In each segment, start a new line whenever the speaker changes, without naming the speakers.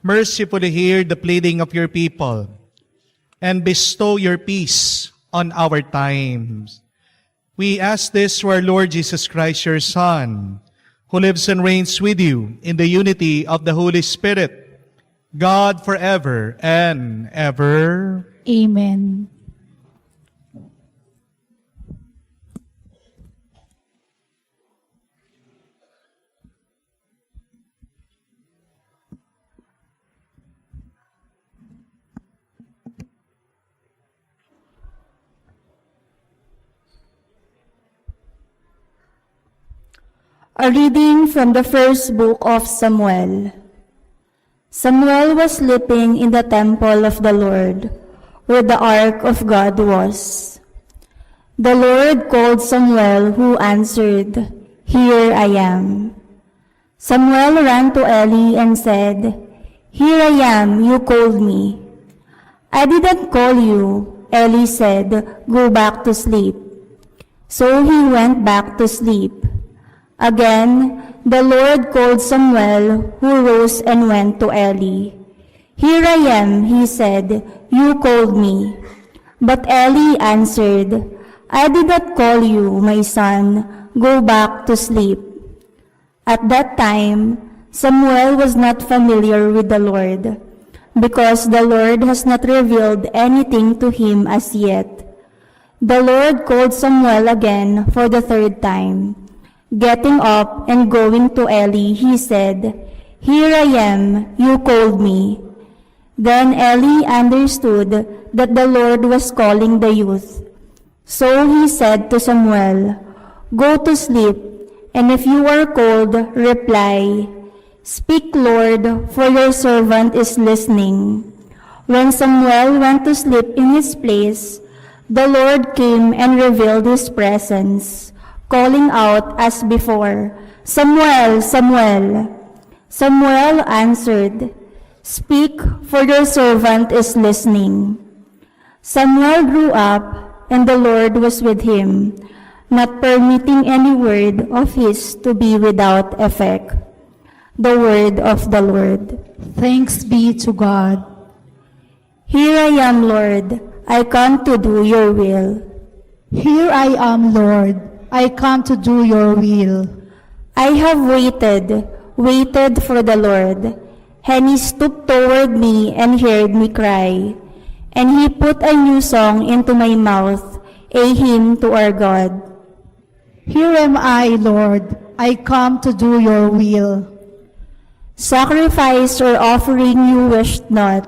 mercifully hear the pleading of your people and bestow your peace on our times. We ask this through our Lord Jesus Christ, your Son, who lives and reigns with you in the unity of the Holy Spirit, God forever and ever.
Amen.
A reading from the first book of Samuel. Samuel was sleeping in the temple of the Lord, where the ark of God was. The Lord called Samuel, who answered, "Here I am." Samuel ran to Eli and said, "Here I am, you called me." "I didn't call you," Eli said, "Go back to sleep." So he went back to sleep. Again, the Lord called Samuel, who rose and went to Eli. "Here I am," he said, "you called me." But Eli answered, "I did not call you, my son. Go back to sleep." At that time, Samuel was not familiar with the Lord, because the Lord has not revealed anything to him as yet. The Lord called Samuel again for the third time. Getting up and going to Eli, he said, "Here I am, you called me." Then Eli understood that the Lord was calling the youth. So he said to Samuel, "Go to sleep, and if you are called, reply, 'Speak, Lord, for your servant is listening.'" When Samuel went to sleep in his place, the Lord came and revealed his presence, calling out as before, "Samuel, Samuel." Samuel answered, "Speak, for your servant is listening." Samuel grew up, and the Lord was with him, not permitting any word of his to be without effect. The word of the Lord.
Thanks be to God.
Here I am, Lord. I come to do your will.
Here I am, Lord. I come to do your will.
I have waited for the Lord, and he stooped toward me and heard me cry. And he put a new song into my mouth, a hymn to our God.
Here am I, Lord. I come to do your will.
Sacrifice or offering you wished not,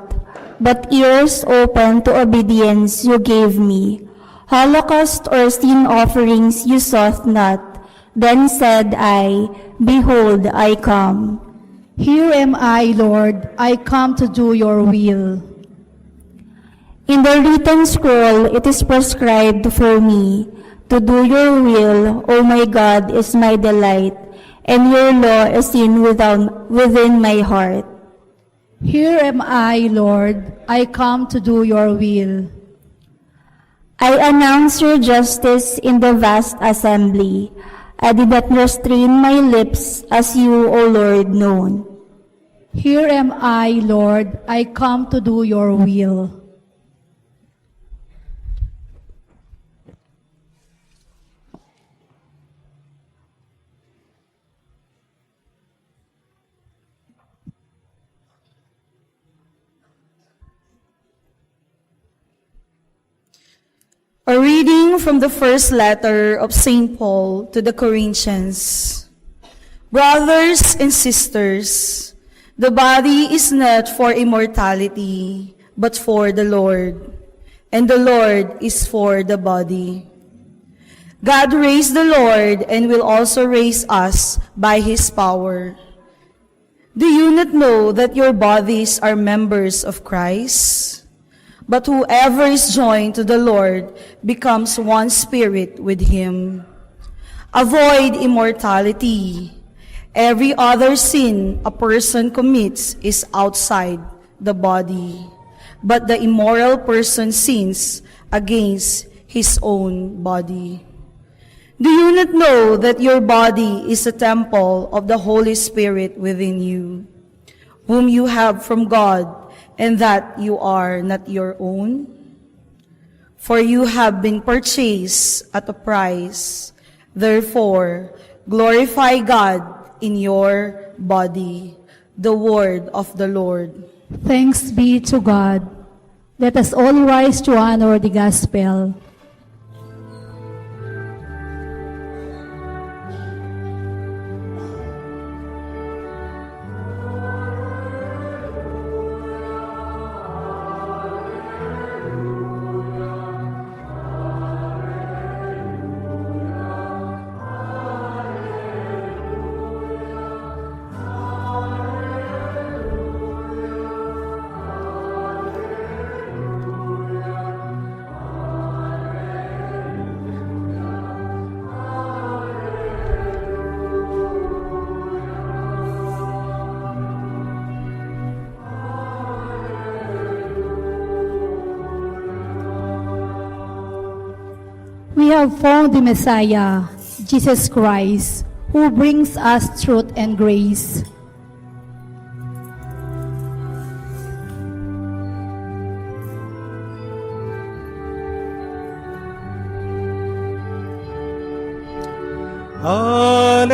but ears open to obedience you gave me. Holocaust or sin offerings you sought not. Then said I, "Behold, I come."
Here am I, Lord. I come to do your will.
In the written scroll it is prescribed for me. To do your will, O my God, is my delight, and your law is within my heart.
Here am I, Lord. I come to do your will.
I announce your justice in the vast assembly. I did not restrain my lips, as you, O Lord, know.
Here am I, Lord. I come to do your will.
A reading from the first letter of St. Paul to the Corinthians. Brothers and sisters, the body is not for immortality, but for the Lord, and the Lord is for the body. God raised the Lord and will also raise us by his power. Do you not know that your bodies are members of Christ? But whoever is joined to the Lord becomes one spirit with him. Avoid immorality. Every other sin a person commits is outside the body, but the immoral person sins against his own body. Do you not know that your body is a temple of the Holy Spirit within you, whom you have from God, and that you are not your own? For you have been purchased at a price. Therefore, glorify God in your body. The word of the Lord.
Thanks be to God. Let us all rise to honor the gospel. We have found the Messiah, Jesus Christ, who brings us truth and grace.
Hallelujah,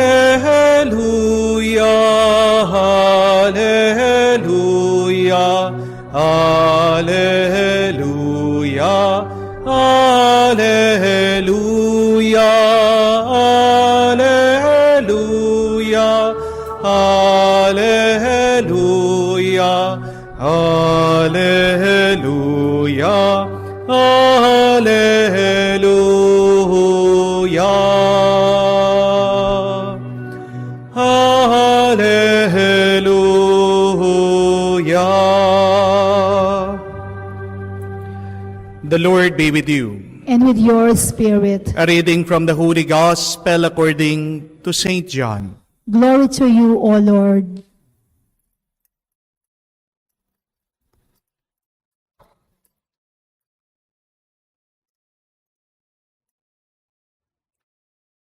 hallelujah, hallelujah, hallelujah, hallelujah, hallelujah, hallelujah, hallelujah. Hallelujah. The Lord be with you.
And with your spirit.
A reading from the Holy Gospel according to St. John.
Glory to you, O Lord.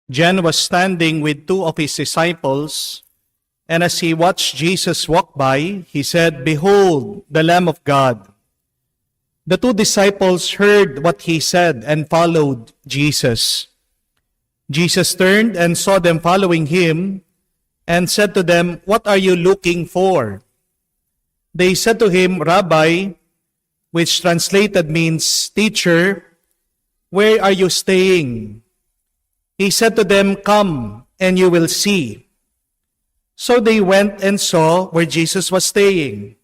John was standing with two of his disciples, and as he watched Jesus walk by, he said, "Behold, the Lamb of God." The two disciples heard what he said and followed Jesus. Jesus turned and saw them following him and said to them, "What are you looking for?" They said to him, "Rabbi," which translated means teacher, "where are you staying?" He said to them, "Come, and you will see." So they went and saw where Jesus was staying,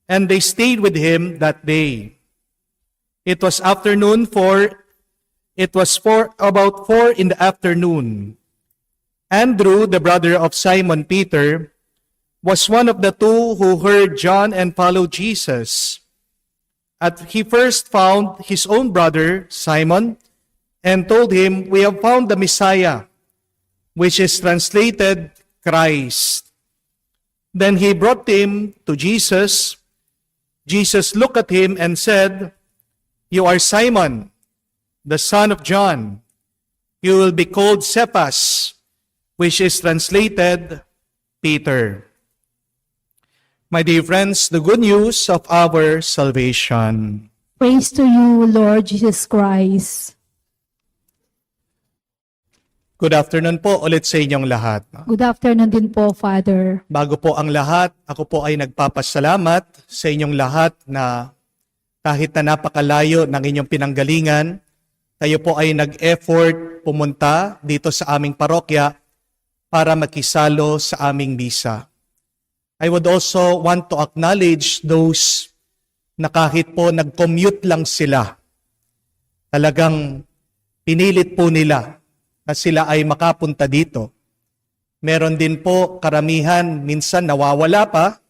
and they stayed with him that day. It was about 4 in the afternoon. Andrew, the brother of Simon Peter, was one of the two who heard John and followed Jesus. He first found his own brother, Simon, and told him, "We have found the Messiah," which is translated Christ. Then he brought him to Jesus. Jesus looked at him and said, "You are Simon, the son of John. You will be called Cephas," which is translated Peter. My dear friends, the good news of our salvation.
Praise to you, Lord Jesus Christ.
Good afternoon po ulit sa inyong lahat.
Good afternoon din po, Father.
Bago po ang lahat, ako po ay nagpapasalamat sa inyong lahat na kahit na napakalayo ng inyong pinanggalingan, kayo po ay nag-effort pumunta dito sa aming parokya para makisalo sa aming misa. I would also want to acknowledge those na kahit po nag-commute lang sila, talagang pinilit po nila na sila ay makapunta dito. Meron din po karamihan, minsan nawawala pa,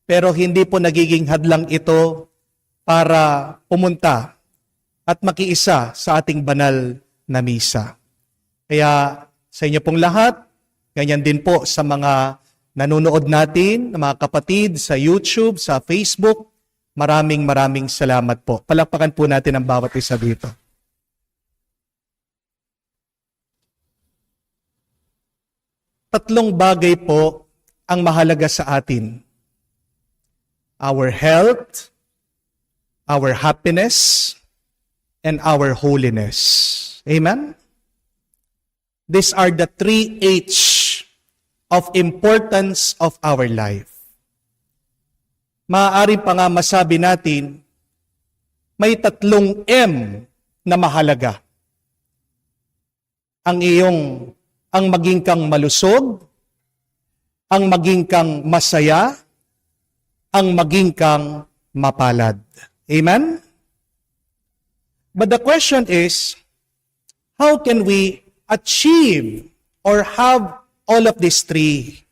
pero hindi po nagiging hadlang ito para pumunta at makiisa sa ating banal na misa. Kaya sa inyo pong lahat, ganyan din po sa mga nanonood natin, mga kapatid sa YouTube, sa Facebook, maraming salamat po. Palakpakan po natin ang bawat isa dito. Tatlong bagay po ang mahalaga sa atin our health, our happiness, and our holiness. Amen? These are the 3 H of importance of our life. Maaari pa nga masabi natin, may 3 M na mahalaga. Ang maging kang malusog, ang maging kang masaya, ang maging kang mapalad. Amen? But the question is, how can we achieve or have all of these 3?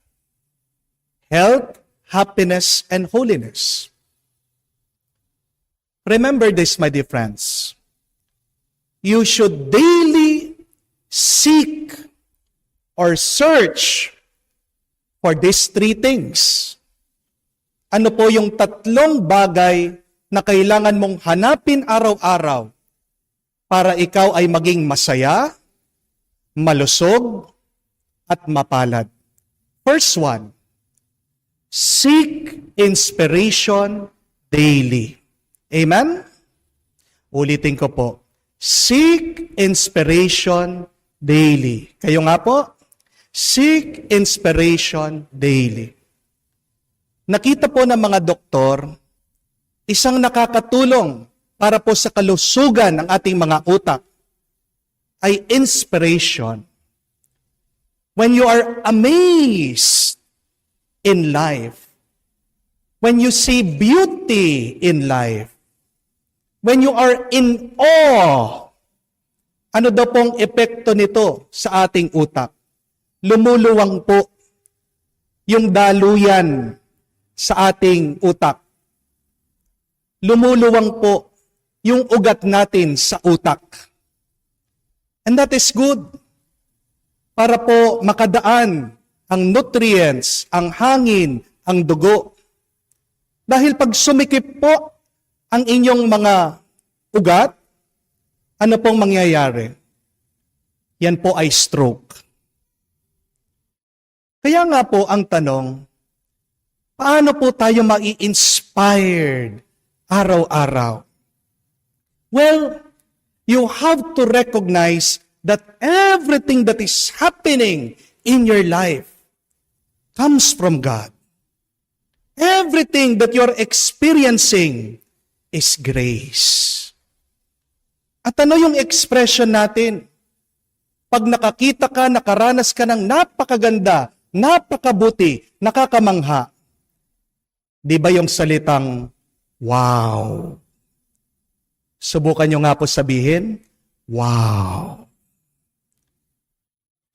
Health, happiness, and holiness. Remember this, my dear friends. You should daily seek or search for these 3 things. Ano po yung 3 bagay na kailangan mong hanapin araw-araw para ikaw ay maging masaya, malusog, at mapalad? First one, seek inspiration daily. Amen? Ulitin ko po. Seek inspiration daily. Kayo nga po, seek inspiration daily. Nakita po ng mga doktor, isang nakakatulong para po sa kalusugan ng ating mga utak ay inspiration. When you are amazed in life, when you see beauty in life, when you are in awe, ano daw pong epekto nito sa ating utak? Lumuluwang po yung daluyan sa ating utak. Lumuluwang po yung ugat natin sa utak. And that is good. Para po makadaan ang nutrients, ang hangin, ang dugo. Dahil pag sumikip po ang inyong mga ugat, ano pong mangyayari? Yan po ay stroke. Kaya nga po ang tanong, paano po tayo mai-inspired araw-araw? Well, you have to recognize that everything that is happening in your life comes from God. Everything that you're experiencing is grace. At ano yung expression natin? Pag nakakita ka, nakaranas ka ng napakaganda, napakabuti, nakakamangha. Di ba yung salitang, wow? Subukan nyo nga po sabihin, wow.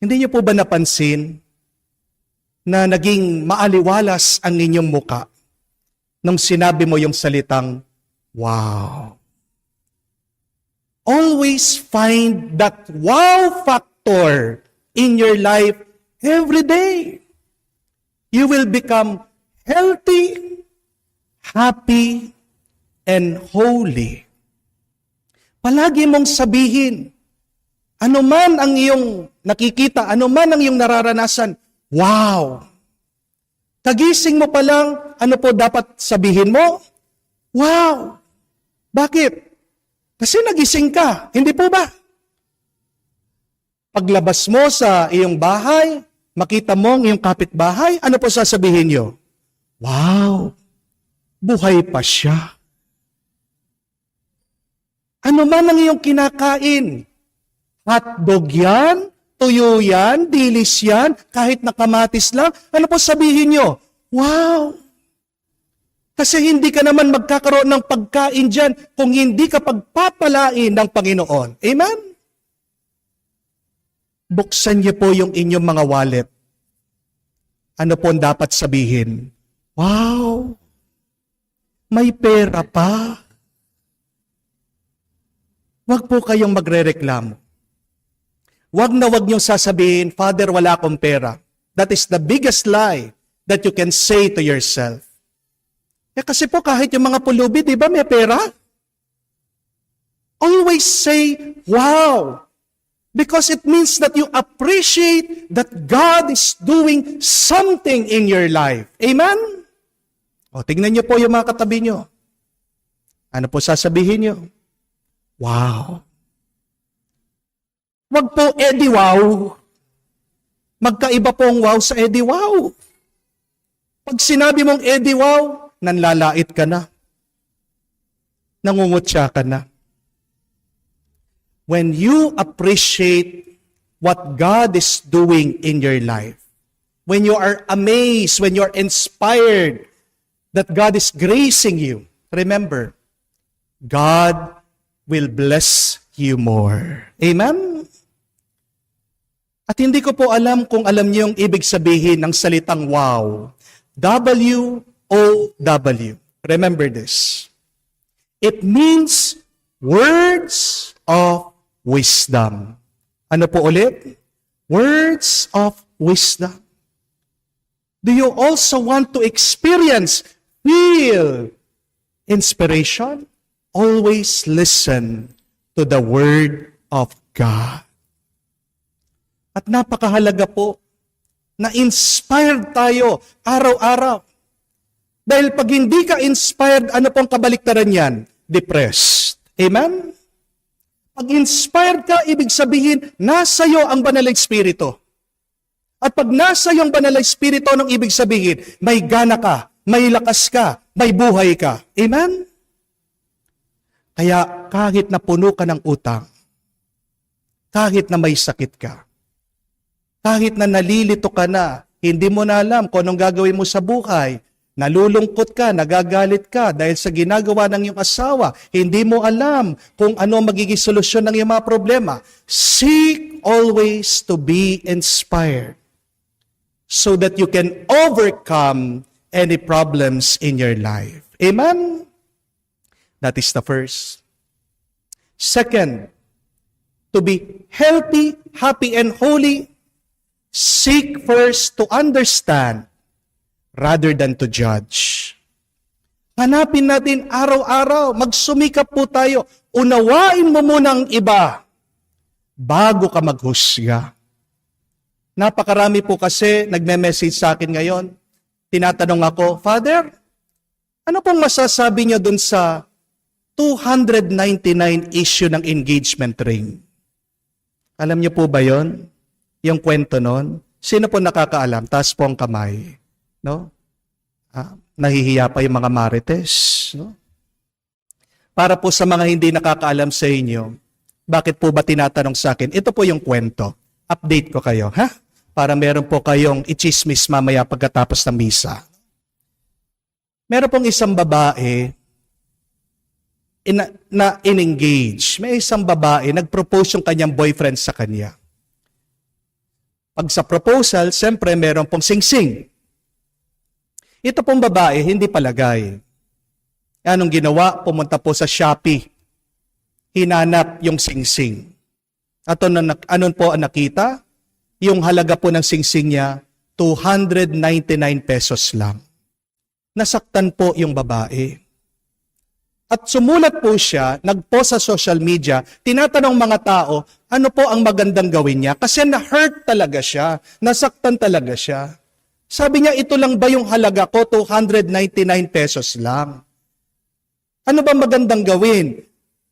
Hindi niyo po ba napansin na naging maaliwalas ang inyong muka nung sinabi mo yung salitang, wow? Always find that wow factor in your life every day. You will become healthy, happy, and holy. Palagi mong sabihin, ano man ang iyong nakikita, ano man ang iyong nararanasan, wow! Kagising mo pa lang, ano po dapat sabihin mo? Wow! Bakit? Kasi nagising ka, hindi po ba? Paglabas mo sa iyong bahay, makita mo ang iyong kapitbahay, ano po sasabihin niyo? Wow! Buhay pa siya. Ano man ang iyong kinakain, hotdog yan, tuyo yan, dilis yan, kahit nakamatis lang, ano po sabihin nyo? Wow! Kasi hindi ka naman magkakaroon ng pagkain dyan kung hindi ka pagpapalain ng Panginoon. Amen? Buksan niyo po yung inyong mga wallet. Ano po ang dapat sabihin? Wow! May pera pa. Huwag po kayong magrereklamo. Huwag niyong sasabihin, Father, wala akong pera. That is the biggest lie that you can say to yourself. Kasi po kahit yung mga pulubi, di ba may pera? Always say, wow. Because it means that you appreciate that God is doing something in your life. Amen? O, tingnan niyo po yung mga katabi niyo. Ano po sasabihin niyo? Wow. Wag po, edi wow. Magkaiba po ang wow sa edi wow. Pag sinabi mong edi wow, nanlalait ka na. Nangungutya ka na. When you appreciate what God is doing in your life, when you are amazed, when you are inspired that God is gracing you, remember, God will bless you more. Amen? At hindi ko po alam kung alam niyo yung ibig sabihin ng salitang wow. W-O-W. Remember this. It means words of wisdom. Ano po ulit? Words of wisdom. Do you also want to experience, feel inspiration? Always listen to the Word of God. At napakahalaga po na inspired tayo araw-araw. Dahil pag hindi ka inspired, ano pong kabaliktaran yan? Depressed. Amen? Pag inspired ka, ibig sabihin, nasa iyo ang Banal na Espiritu. At pag nasa iyo ang Banal na Espiritu, anong ibig sabihin? May gana ka, may lakas ka, may buhay ka. Amen? Kaya kahit na puno ka ng utang, kahit na may sakit ka, kahit na nalilito ka na, hindi mo na alam kung anong gagawin mo sa buhay, nalulungkot ka, nagagalit ka dahil sa ginagawa ng iyong asawa, hindi mo alam kung ano magiging solusyon ng iyong mga problema. Seek always to be inspired so that you can overcome any problems in your life. Amen? That is the first. Second, to be healthy, happy, and holy, seek first to understand rather than to judge. Hanapin natin araw-araw, magsumikap po tayo. Unawain mo muna ang iba bago ka maghusga. Napakarami po kasi nagme-message sa akin ngayon. Tinatanong ako, Father, ano pong masasabi niyo dun sa 299 issue ng engagement ring? Alam niyo po ba yon? Yung kwento nun? Sino po nakakaalam? Taas po ang kamay. No? Nahihiya pa yung mga marites. No? Para po sa mga hindi nakakaalam sa inyo, bakit po ba tinatanong sa akin? Ito po yung kwento. Update ko kayo, ha? Para meron po kayong ichismis mamaya pagkatapos ng misa. Meron pong isang babae na in-engage. May isang babae, nag-propose yung kanyang boyfriend sa kanya. Pag sa proposal, siyempre meron pong sing-sing. Ito pong babae, hindi palagay. Anong ginawa? Pumunta po sa Shopee. Hinanap yung sing-sing. At anon po ang nakita? Yung halaga po ng sing-sing niya, 299 pesos lang. Nasaktan po yung babae. At sumulat po siya, nag-post sa social media, tinatanong mga tao, ano po ang magandang gawin niya? Kasi na-hurt talaga siya, nasaktan talaga siya. Sabi niya, ito lang ba yung halaga ko? 299 pesos lang. Ano ba magandang gawin?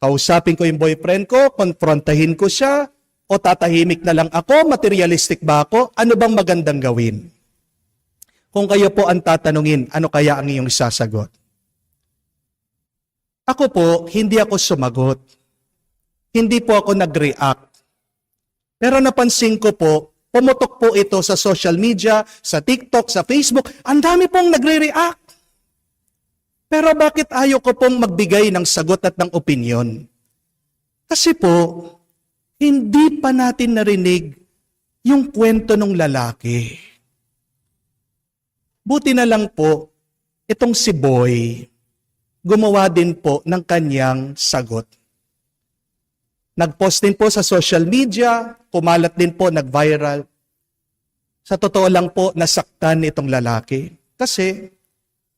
Kausapin ko yung boyfriend ko, konfrontahin ko siya, o tatahimik na lang ako, materialistic ba ako? Ano bang magandang gawin? Kung kayo po ang tatanungin, ano kaya ang iyong isasagot? Ako po, hindi ako sumagot. Hindi po ako nag-react. Pero napansin ko po, pumutok po ito sa social media, sa TikTok, sa Facebook. Ang dami pong nagre-react. Pero bakit ayaw ko pong magbigay ng sagot at ng opinyon? Kasi po, hindi pa natin narinig yung kwento ng lalaki. Buti na lang po, itong si Boy, gumawa din po ng kanyang sagot. Nag-post din po sa social media, kumalat din po, nag-viral. Sa totoo lang po, nasaktan itong lalaki. Kasi,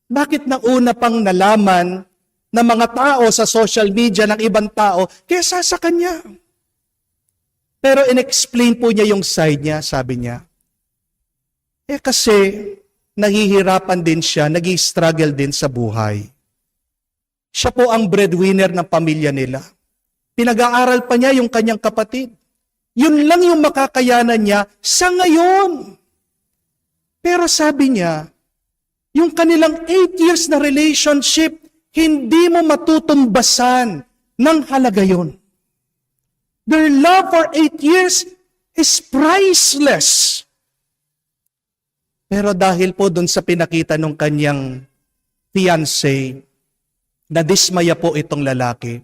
bakit nauna pang nalaman ng mga tao sa social media ng ibang tao kaysa sa kanya? Pero in-explain po niya yung side niya, sabi niya, kasi nahihirapan din siya, nag-struggle din sa buhay. Siya po ang breadwinner ng pamilya nila. Pinag-aaral pa niya yung kanyang kapatid. Yun lang yung makakayanan niya sa ngayon. Pero sabi niya, yung kanilang 8 years na relationship, hindi mo matutumbasan ng halaga yun. Their love for 8 years is priceless. Pero dahil po dun sa pinakita ng kanyang fiancé, nadismaya po itong lalaki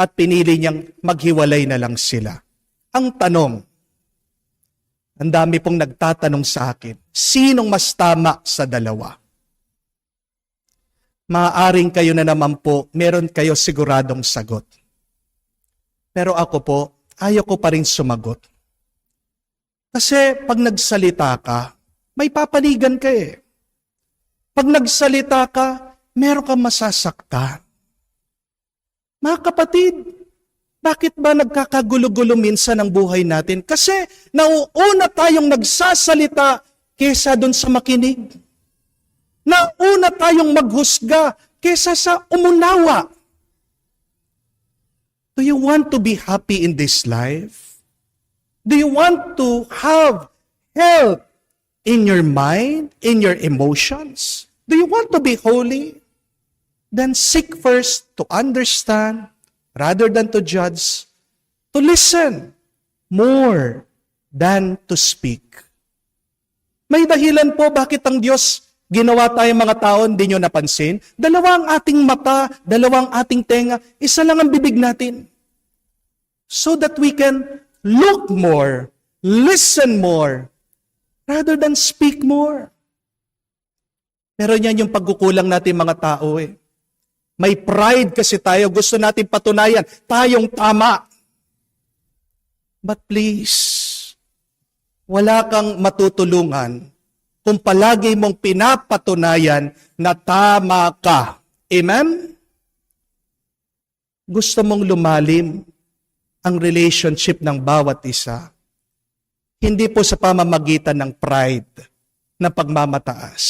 at pinili niyang maghiwalay na lang sila. Ang tanong, ang dami pong nagtatanong sa akin, sinong mas tama sa dalawa? Maaaring kayo na naman po, meron kayo siguradong sagot. Pero ako po, ayaw ko pa rin sumagot. Kasi pag nagsalita ka, may papanigan ka eh. Pag nagsalita ka, meron kang masasaktan. Mga kapatid, bakit ba nagkakagulo-gulo minsan ang buhay natin? Kasi nauuna tayong nagsasalita kesa dun sa makinig. Nauna tayong maghusga kesa sa umunawa. Do you want to be happy in this life? Do you want to have health in your mind, in your emotions? Do you want to be holy? Then seek first to understand rather than to judge, to listen more than to speak. May dahilan po bakit ang Diyos ginawa tayong mga tao, hindi nyo napansin? Dalawa ang ating mata, dalawa ang ating tenga, isa lang ang bibig natin. So that we can look more, listen more, rather than speak more. Pero yan yung pagkukulang natin mga tao eh. May pride kasi tayo, gusto natin patunayan, tayong tama. But please, wala kang matutulungan kung palagi mong pinapatunayan na tama ka. Amen? Gusto mong lumalim ang relationship ng bawat isa. Hindi po sa pamamagitan ng pride, na pagmamataas,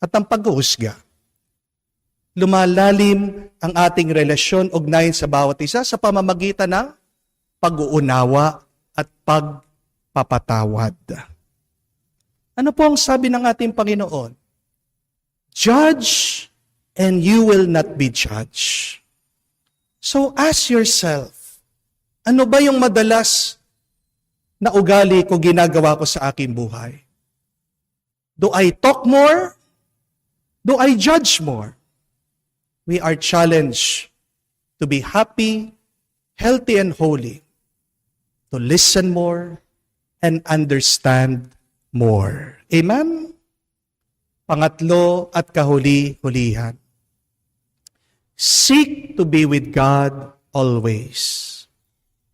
at ang paghuhusga. Lumalalim ang ating relasyon, ugnayan sa bawat isa sa pamamagitan ng pag-uunawa at pagpapatawad. Ano po ang sabi ng ating Panginoon? Judge and you will not be judged. So ask yourself, ano ba yung madalas na ugali ko ginagawa ko sa aking buhay? Do I talk more? Do I judge more? We are challenged to be happy, healthy, and holy, to listen more, and understand more. Amen? Pangatlo at kahuli-hulihan. Seek to be with God always.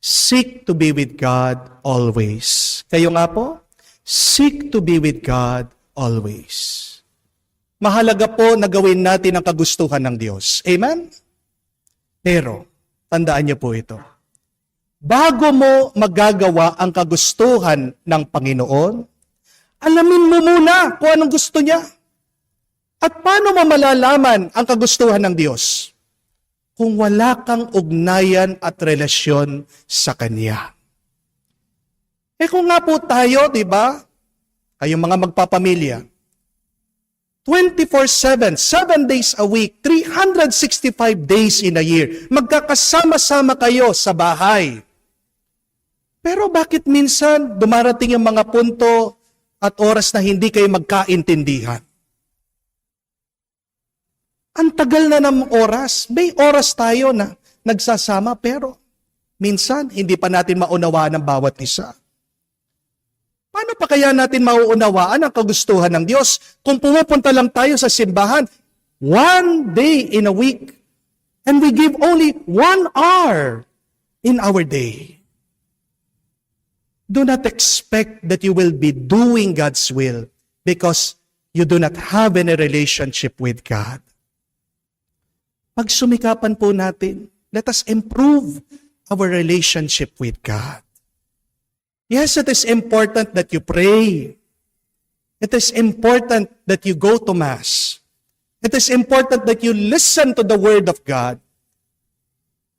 Seek to be with God always. Kayo nga po, seek to be with God always. Mahalaga po na gawin natin ang kagustuhan ng Diyos. Amen? Pero, tandaan niyo po ito. Bago mo magagawa ang kagustuhan ng Panginoon, alamin mo muna kung anong gusto niya. At paano mo malalaman ang kagustuhan ng Diyos? Kung wala kang ugnayan at relasyon sa Kanya. Kung nga po tayo, di ba? Kayong mga magpapamilya, 24/7, 7 days a week, 365 days in a year. Magkakasama-sama kayo sa bahay. Pero bakit minsan dumarating yung mga punto at oras na hindi kayo magkaintindihan? Ang tagal na ng oras. May oras tayo na nagsasama pero minsan hindi pa natin maunawaan ang bawat isa. Paano pa kaya natin mauunawaan ang kagustuhan ng Diyos kung pumupunta lang tayo sa simbahan 1 day in a week and we give only 1 hour in our day? Do not expect that you will be doing God's will because you do not have any relationship with God. Pagsumikapan po natin, let us improve our relationship with God. Yes, it is important that you pray It is important that you go to Mass. It is important that you listen to the Word of God.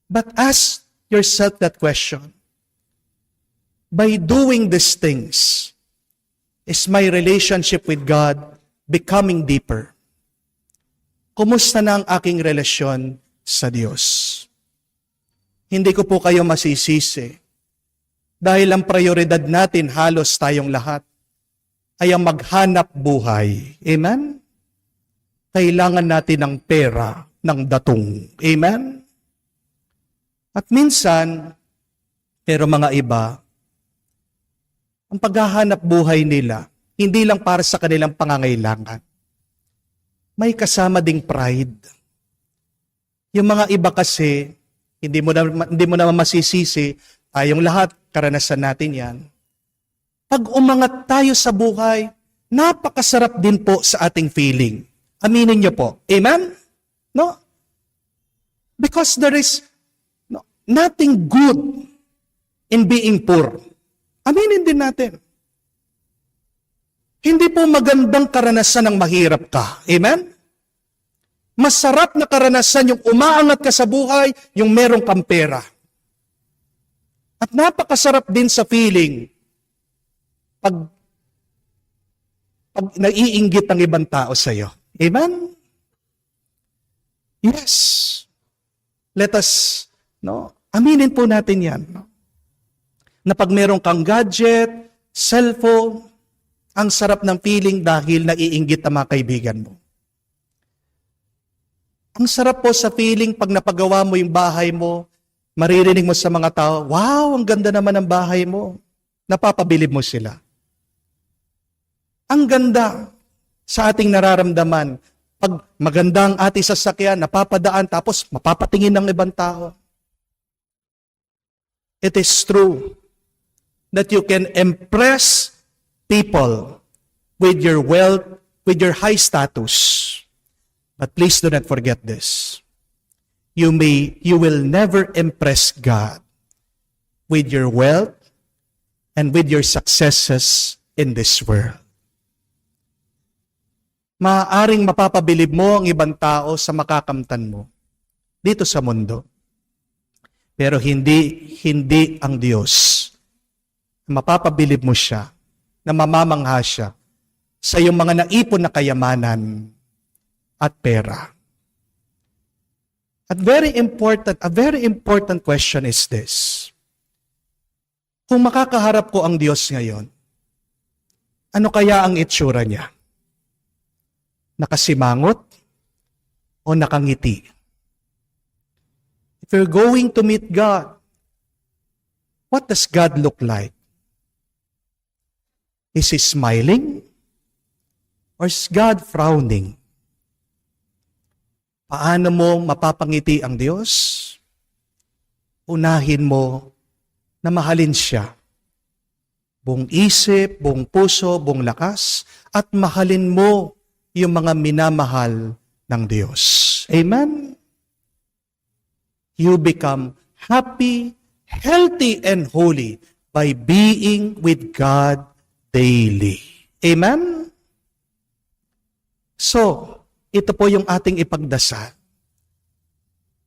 But ask yourself that question. By doing these things, is my relationship with God becoming deeper? Kumusta na ang aking relasyon sa Diyos? Hindi ko po kayo masisisi. Dahil ang prioridad natin, halos tayong lahat, ay ang maghanap buhay. Amen? Kailangan natin ng pera, ng datong. Amen? At minsan, pero mga iba, ang paghahanap buhay nila, hindi lang para sa kanilang pangangailangan. May kasama ding pride. Yung mga iba kasi, hindi mo naman masisisi, tayong lahat, karanasan natin yan. Pag umangat tayo sa buhay, napakasarap din po sa ating feeling. Aminin niyo po. Amen? No? Because there is nothing good in being poor. Aminin din natin. Hindi po magandang karanasan ng mahirap ka. Amen? Masarap na karanasan yung umaangat ka sa buhay, yung merong kang pera. At napakasarap din sa feeling pag naiinggit ng ibang tao sa iyo. Amen? Yes. Let us, aminin po natin yan. Na pag meron kang gadget, cellphone, ang sarap ng feeling dahil naiinggit ang mga kaibigan mo. Ang sarap po sa feeling pag napagawa mo yung bahay mo, maririnig mo sa mga tao, wow, ang ganda naman ng bahay mo. Napapabilib mo sila. Ang ganda sa ating nararamdaman, pag maganda ang ating sasakyan, napapadaan, tapos mapapatingin ng ibang tao. It is true that you can impress people with your wealth, with your high status. But please do not forget this. You will never impress God with your wealth and with your successes in this world. Maaaring mapapabilib mo ang ibang tao sa makakamtan mo dito sa mundo. Pero hindi ang Diyos. Mapapabilib mo siya, na mamamangha siya sa iyong mga naipon na kayamanan at pera. At a very important question is this. Kung makakaharap ko ang Diyos ngayon, ano kaya ang itsura niya? Nakasimangot o nakangiti? If you're going to meet God, what does God look like? Is He smiling? Or is God frowning? Paano mo mapapangiti ang Diyos? Unahin mo na mahalin siya. Buong isip, buong puso, buong lakas, at mahalin mo yung mga minamahal ng Diyos. Amen? You become happy, healthy, and holy by being with God daily. Amen? So, ito po yung ating ipagdasal.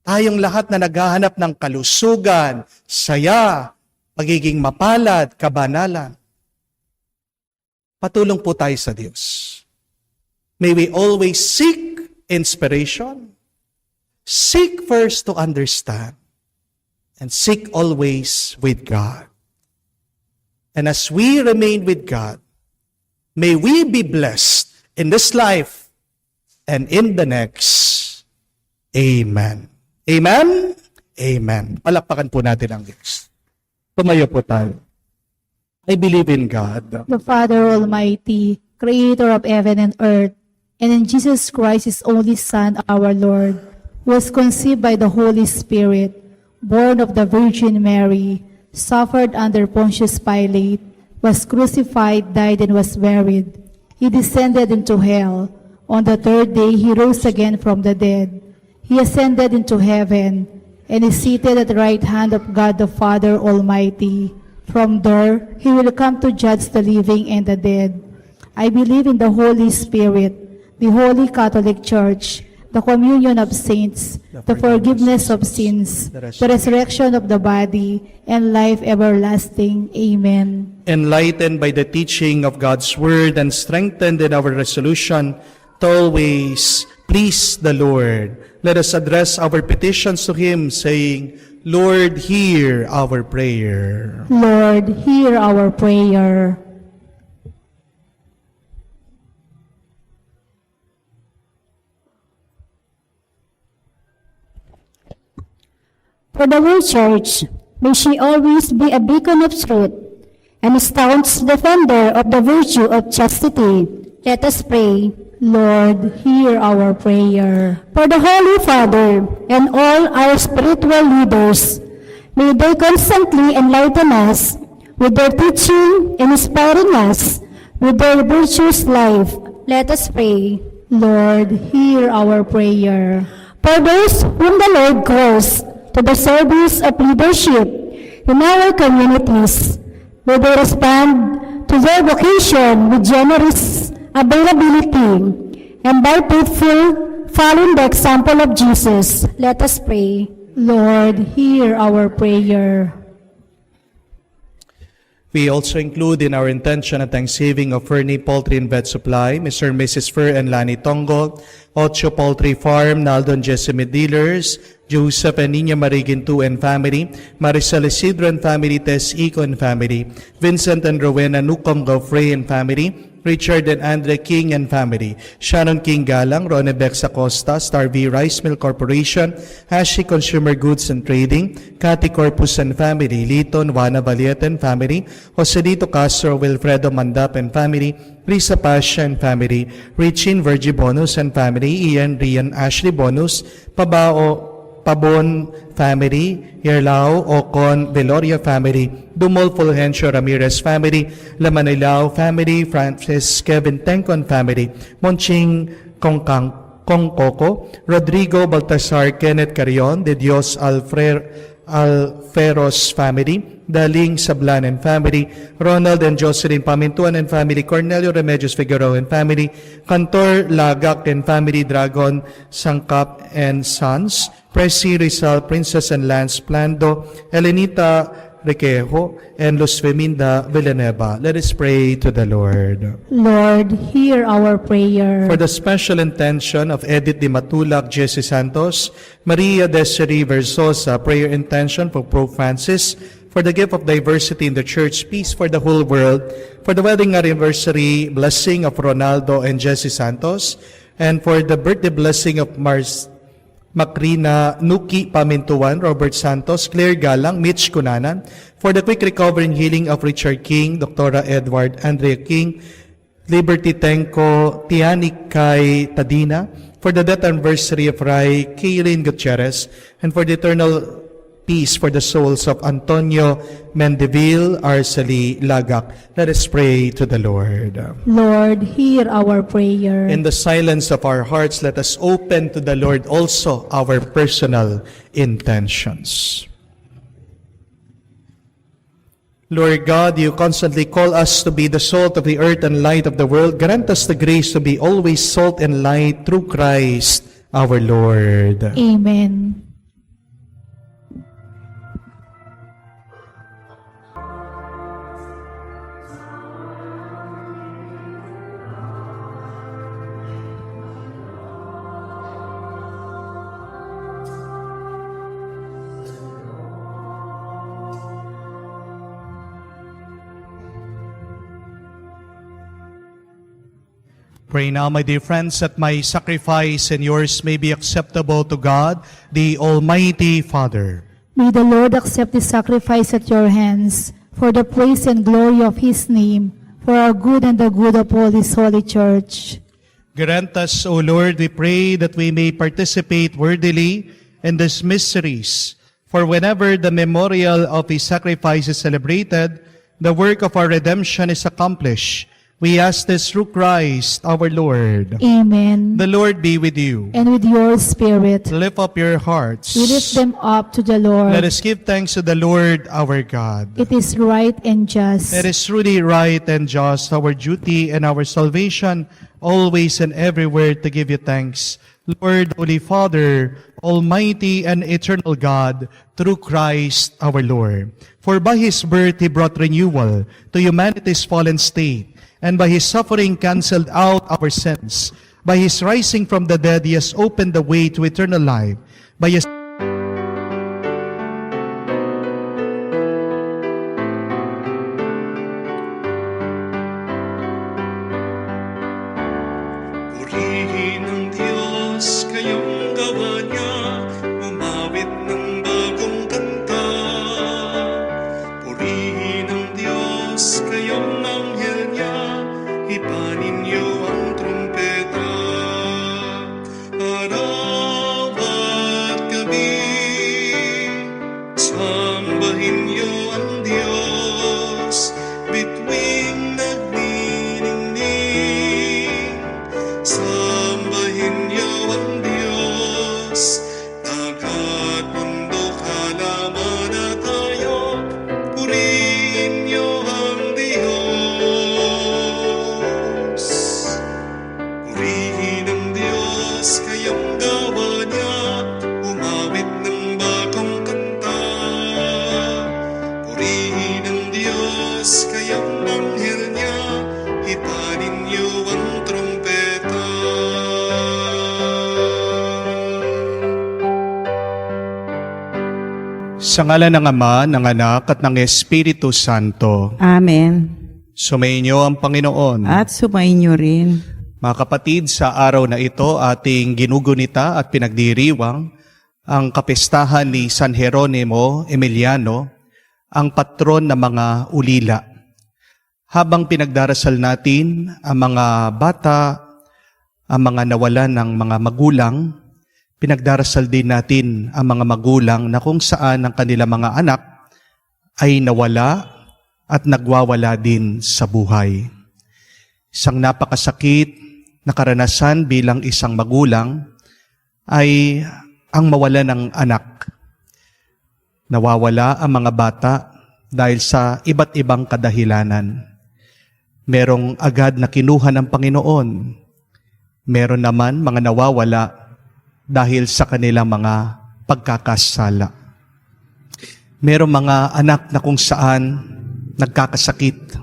Tayong lahat na naghahanap ng kalusugan, saya, pagiging mapalad, kabanalan. Patulong po tayo sa Diyos. May we always seek inspiration, seek first to understand, and seek always with God. And as we remain with God, may we be blessed in this life and in the next. Amen. Amen? Amen. Palakpakan po natin ang Diyos. Tumayo po tayo. I believe in God,
The Father Almighty, Creator of heaven and earth, and in Jesus Christ, His only Son, our Lord, who was conceived by the Holy Spirit, born of the Virgin Mary, suffered under Pontius Pilate, was crucified, died, and was buried. He descended into hell. On the third day, He rose again from the dead. He ascended into heaven, and is seated at the right hand of God the Father Almighty. From there, He will come to judge the living and the dead. I believe in the Holy Spirit, the Holy Catholic Church, the communion of saints, the forgiveness of sins, the resurrection of the body, and life everlasting. Amen.
Enlightened by the teaching of God's Word and strengthened in our resolution to always please the Lord, let us address our petitions to Him, saying, Lord, hear our prayer.
Lord, hear our prayer.
For the whole Church, may she always be a beacon of truth and a staunch defender of the virtue of chastity. Let us pray.
Lord, hear our prayer.
For the Holy Father and all our spiritual leaders, may they constantly enlighten us with their teaching and inspiring us with their virtuous life. Let us pray.
Lord, hear our prayer.
For those whom the Lord calls to the service of leadership in our communities, may they respond to their vocation with generous availability and by faithful following the example of Jesus. Let us pray.
Lord, hear our prayer.
We also include in our intention and thanksgiving of Fernie Poultry and Vet Supply, Mr. and Mrs. Fer and Lani Tongo, Ocho Poultry Farm, Naldo and Jessime Dealers, Joseph and Nina Marigintu and family, Maricel Isidro and family, Tess Ico and family, Vincent and Rowena Nucom Gaufrey and family, Richard and Andre King and family, Shannon King Galang, Ronebex Acosta, Star V Rice Mill Corporation, Hashi Consumer Goods and Trading, Cathy Corpus and family, Liton, Juana Valiet and family, Joselito Castro, Wilfredo Mandap and family, Risa Pasha and family, Richin Virgie Bonus and family, Ian Rian Ashley Bonus, Pabao Pabon family, Yerlao, Ocon, Veloria family, Dumol Fulgencio Ramirez family, Lamanilao family, Francis Kevin Tencon family, Monching Kongkoko, Rodrigo Baltasar Kenneth Carrion, De Dios Alferos family, Daling Sablan and family, Ronald and Jocelyn Pamintuan and family, Cornelio Remedios Figueroa and family, Cantor Lagak and family, Dragon Sangkap and Sons, Presi Rizal, Princess and Lance Plando, Elenita Requejo, and Luz Feminda Villanueva. Let us pray to the Lord.
Lord, hear our prayer.
For the special intention of Edith Di Matulak, Jesse Santos, Maria Desiree Versosa, prayer intention for Pope Francis, for the gift of diversity in the Church, peace for the whole world, for the wedding anniversary blessing of Ronaldo and Jesse Santos, and for the birthday blessing of Macrina Nuki Pamintuan, Robert Santos, Claire Galang, Mitch Cunanan, for the quick recovery and healing of Richard King, Dr. Edward Andrea King, Liberty Tenko, Tiani Kai Tadina, for the death anniversary of Ray Kaylin Gutierrez, and for the eternal peace for the souls of Antonio Mendeville, Arceli Lagak. Let us pray to the Lord.
Lord, hear our prayer.
In the silence of our hearts, let us open to the Lord also our personal intentions. Lord God, you constantly call us to be the salt of the earth and light of the world. Grant us the grace to be always salt and light through Christ our Lord.
Amen.
Pray now, my dear friends, that my sacrifice and yours may be acceptable to God, the Almighty Father.
May the Lord accept the sacrifice at your hands for the praise and glory of His name, for our good and the good of all His holy Church.
Grant us, O Lord, we pray, that we may participate worthily in these mysteries. For whenever the memorial of His sacrifice is celebrated, the work of our redemption is accomplished. We ask this through Christ our Lord.
Amen.
The Lord be with you.
And with your spirit,
Lift up your hearts.
we lift them up to the Lord.
Let us give thanks to the Lord our God.
It is right and just.
It is truly right and just, our duty and our salvation, always and everywhere to give you thanks. Lord, Holy Father, Almighty and eternal God, through Christ our Lord. For by His birth He brought renewal to humanity's fallen state, and by His suffering canceled out our sins. By His rising from the dead He has opened the way to eternal life. By His
Purihin ng Diyos, kayong gawa niya, umawit ng bagong kanta. Purihin ng Diyos, kayong anghel niya, ipanin niyo ang trumpeta. Araw at gabi, sambahin niyo ang Diyos, bituing nagniningning. Sambahin niyo ang Diyos, dagat, bundok, halaman at hayop, purihin niyo ang Diyos. Purihin ang Diyos, kayong gawa niya, umawit ng bagong kanta. Purihin ang Diyos, kayong anghel niya, ipanin niyo ang trumpeta.
sa ngalan ng Ama, ng Anak, at ng Espiritu Santo.
Amen.
Sumainyo ang Panginoon.
At sumainyo rin.
Mga kapatid, sa araw na ito, ating ginugunita at pinagdiriwang ang kapistahan ni San Jeronimo Emiliano, ang patron ng mga ulila. Habang pinagdarasal natin ang mga bata, ang mga nawalan ng mga magulang, pinagdarasal din natin ang mga magulang na kung saan ang kanilang mga anak ay nawala at nagwawala din sa buhay. Isang napakasakit na karanasan bilang isang magulang ay ang mawala ng anak. Nawawala ang mga bata dahil sa iba't ibang kadahilanan. Merong agad na kinuha ng Panginoon. Meron naman mga nawawala dahil sa kanilang mga pagkakasala. Merong mga anak na kung saan nagkakasakit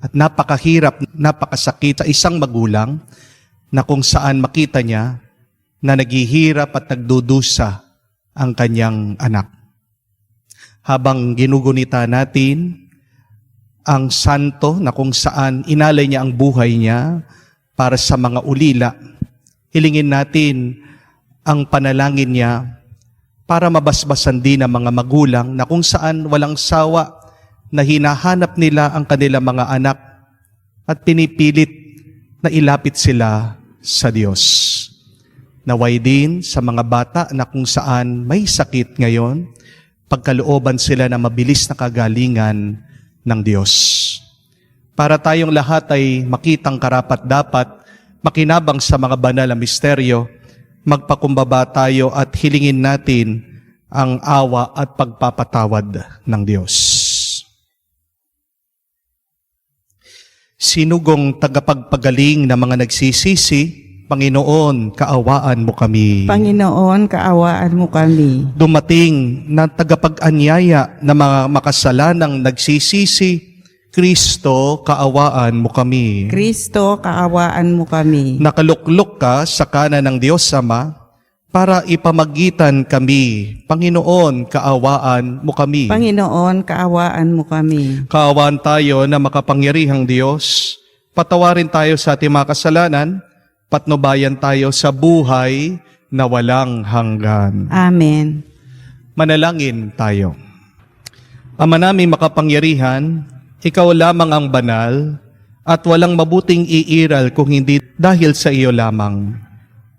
at napakahirap, napakasakit sa isang magulang na kung saan makita niya na naghihirap at nagdudusa ang kanyang anak. Habang ginugunita natin ang santo na kung saan inalay niya ang buhay niya para sa mga ulila, hilingin natin ang panalangin niya para mabasbasan din ng mga magulang na kung saan walang sawa na hinahanap nila ang kanilang mga anak at pinipilit na ilapit sila sa Diyos. Naway din sa mga bata na kung saan may sakit ngayon, pagkalooban sila na mabilis na kagalingan ng Diyos. Para tayong lahat ay makitang karapat-dapat, makinabang sa mga banal na misteryo, magpakumbaba tayo at hilingin natin ang awa at pagpapatawad ng Diyos. Sinugong tagapagpagaling na mga nagsisisi, Panginoon, kaawaan mo kami.
Panginoon, kaawaan mo kami.
Dumating na tagapag-anyaya na mga makasalanang nagsisisi, Kristo, kaawaan mo kami.
Kristo, kaawaan mo kami.
Nakaluklok ka sa kanan ng Diyos Ama para ipamagitan kami. Panginoon, kaawaan mo kami.
Panginoon, kaawaan mo kami.
Kaawaan tayo na makapangyarihang Diyos. Patawarin tayo sa ating mga kasalanan. Patnubayan tayo sa buhay na walang hanggan.
Amen.
Manalangin tayo. Ama namin makapangyarihan, Ikaw lamang ang banal at walang mabuting iiral kung hindi dahil sa iyo lamang.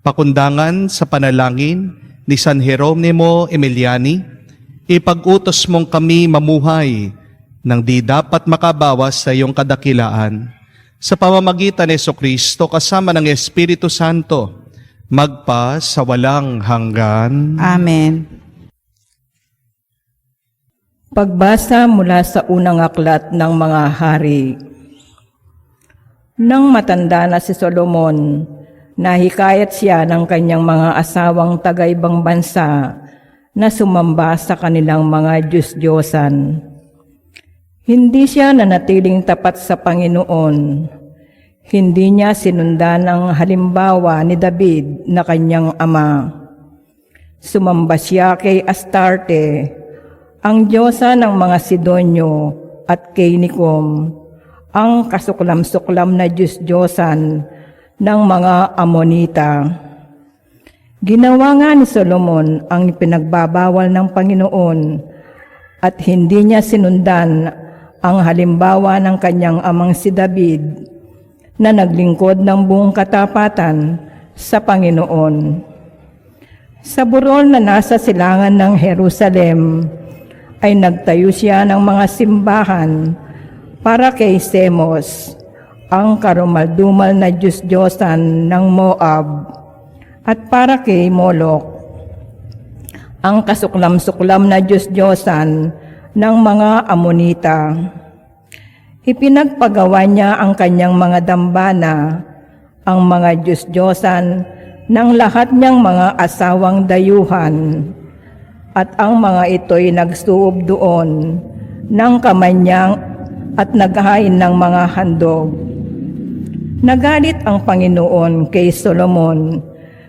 Pakundangan sa panalangin ni San Jeronimo Emiliani, ipag-utos mong kami mamuhay nang di dapat makabawas sa iyong kadakilaan. sa pamamagitan ni Jesucristo kasama ng Espiritu Santo, magpa sa walang hanggan.
Amen.
Pagbasa mula sa unang aklat ng mga hari. Nang matanda na si Solomon, nahikayat siya ng kanyang mga asawang taga-ibang bansa na sumamba sa kanilang mga Diyos-Diyosan. Hindi siya nanatiling tapat sa Panginoon. Hindi niya sinundan ang halimbawa ni David na kanyang ama. Sumamba siya kay Astarte, ang diyosa ng mga Sidonyo, at kay Nicom, ang kasuklam-suklam na Diyos-Diyosan ng mga Amonita. Ginawa nga ni Solomon ang ipinagbabawal ng Panginoon at hindi niya sinundan ang halimbawa ng kanyang amang si David na naglingkod ng buong katapatan sa Panginoon. Sa burol na nasa silangan ng Jerusalem ay nagtayo siya ng mga simbahan para kay Semos, ang karumaldumal na Diyos-Diyosan ng Moab, at para kay Molok, ang kasuklam-suklam na Diyos-Diyosan ng mga Amonita. Ipinagpagawa niya ang kanyang mga dambana, ang mga Diyos-Diyosan ng lahat niyang mga asawang dayuhan, at ang mga ito'y nagsuob doon ng kamanyang at naghain ng mga handog. Nagalit ang Panginoon kay Solomon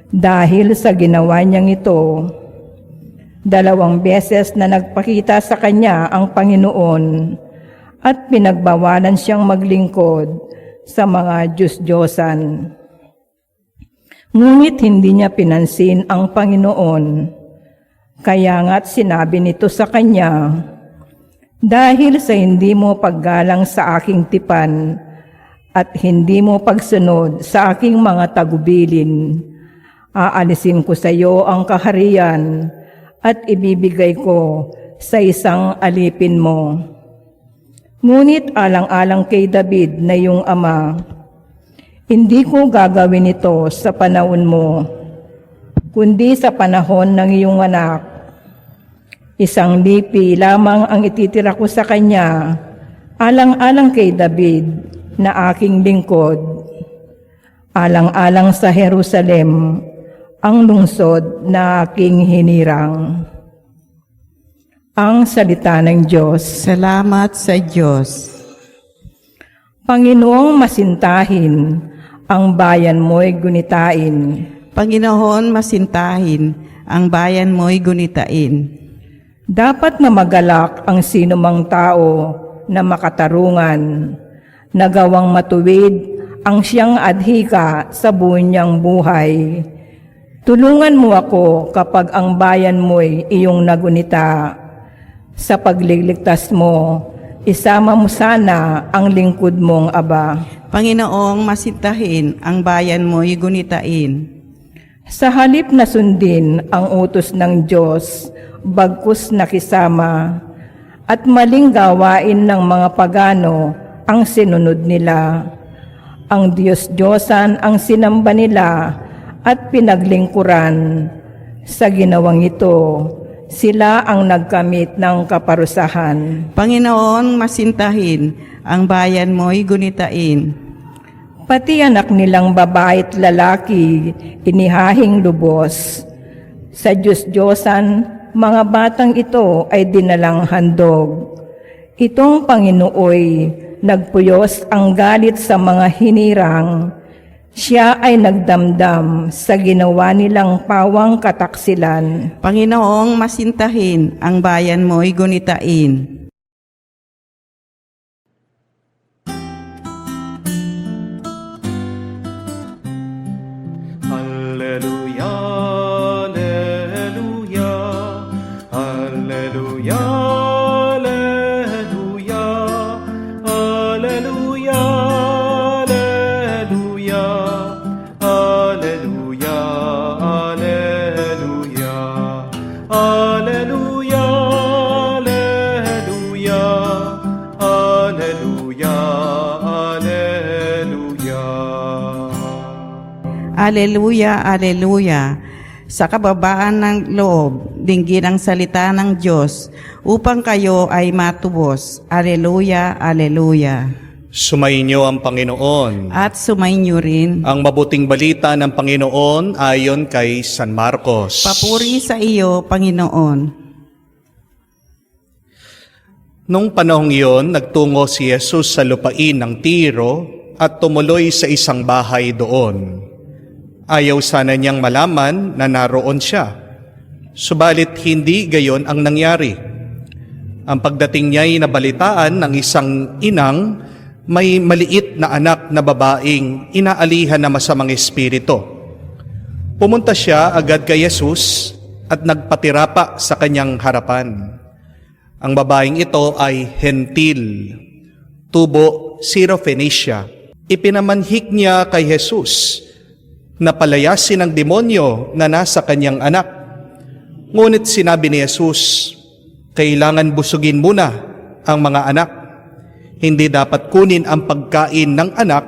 dahil sa ginawa niyang ito. 2 beses na nagpakita sa kanya ang Panginoon at pinagbawalan siyang maglingkod sa mga Diyos-Diyosan. Ngunit hindi niya pinansin ang Panginoon. Kaya nga't sinabi nito sa kanya, dahil sa hindi mo paggalang sa aking tipan at hindi mo pagsunod sa aking mga tagubilin, aalisin ko sa iyo ang kaharian at ibibigay ko sa isang alipin mo. Ngunit alang-alang kay David na iyong ama, hindi ko gagawin ito sa panahon mo, kundi sa panahon ng iyong anak. Isang lipi lamang ang ititira ko sa kanya, alang-alang kay David na aking lingkod. Alang-alang sa Jerusalem, ang lungsod na aking hinirang. Ang salita ng Diyos.
Salamat sa Diyos.
Panginoong masintahin, ang bayan mo'y gunitain.
Panginoon, masintahin, ang bayan mo'y gunitain.
Dapat na magalak ang sinumang tao na makatarungan, nagawang matuwid ang siyang adhika sa buhay niyang buhay. Tulungan mo ako kapag ang bayan mo'y iyong nagunita. Sa pagliligtas mo, isama mo sana ang lingkod mong Aba.
Panginoong, masintahin, ang bayan mo'y gunitain.
Sa halip na sundin ang utos ng Diyos, bagkus nakisama, at maling gawain ng mga pagano ang sinunod nila. Ang Diyos-Diyosan ang sinamba nila at pinaglingkuran. Sa ginawang ito, sila ang nagkamit ng kaparusahan.
Panginoon, masintahin, ang bayan mo'y gunitain.
Pati anak nilang babae at lalaki, inihahing lubos. Sa Diyos-Diyosan, mga batang ito ay dinalang handog. Itong Panginooy nagpuyos ang galit sa mga hinirang. Siya ay nagdamdam sa ginawa nilang pawang kataksilan.
Panginoong, masintahin, ang bayan mo'y gunitain.
Alleluia, alleluia, alleluia, alleluia, alleluia, alleluia, alleluia, alleluia, alleluia, alleluia.
Aleluya, aleluya. Sa kababaan ng loob, dinggin ang salita ng Diyos upang kayo ay matubos. Aleluya, aleluya.
Sumainyo ang Panginoon.
At sumainyo rin.
Ang mabuting balita ng Panginoon ayon kay San Marcos.
Papuri sa iyo, Panginoon.
Nung panahong iyon, nagtungo si Jesus sa lupain ng Tiro at tumuloy sa isang bahay doon. Ayaw sana niyang malaman na naroon siya. Subalit hindi gayon ang nangyari. Ang pagdating niya ay nabalitaan ng isang inang may maliit na anak na babaeng inaalihan na masamang espiritu. Pumunta siya agad kay Jesus at nagpatirapa sa kanyang harapan. Ang babaeng ito ay hentil, tubo Syrophoenicia. Ipinamanhik niya kay Jesus na palayasin ang demonyo na nasa kanyang anak. Ngunit sinabi ni Jesus, kailangan busugin muna ang mga anak. Hindi dapat kunin ang pagkain ng anak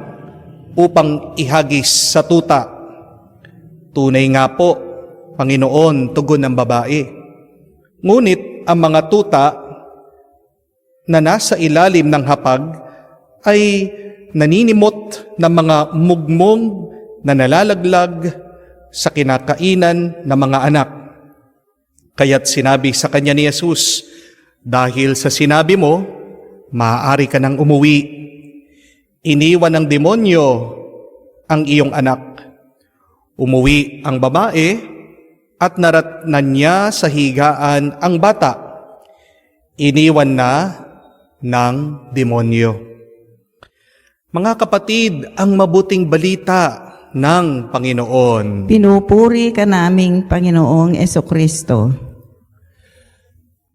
upang ihagis sa tuta. Tunay nga po, Panginoon, tugon ng babae. Ngunit ang mga tuta na nasa ilalim ng hapag ay naninimot ng mga mugmong na nalalaglag sa kinakainan ng mga anak. Kaya't sinabi sa kanya ni Jesus, dahil sa sinabi mo, maaari ka nang umuwi. Iniwan ng demonyo ang iyong anak. Umuwi ang babae at naratnan niya sa higaan ang bata. Iniwan na ng demonyo. Mga kapatid, ang mabuting balita ng Panginoon.
Pinupuri ka naming Panginoong Esokristo.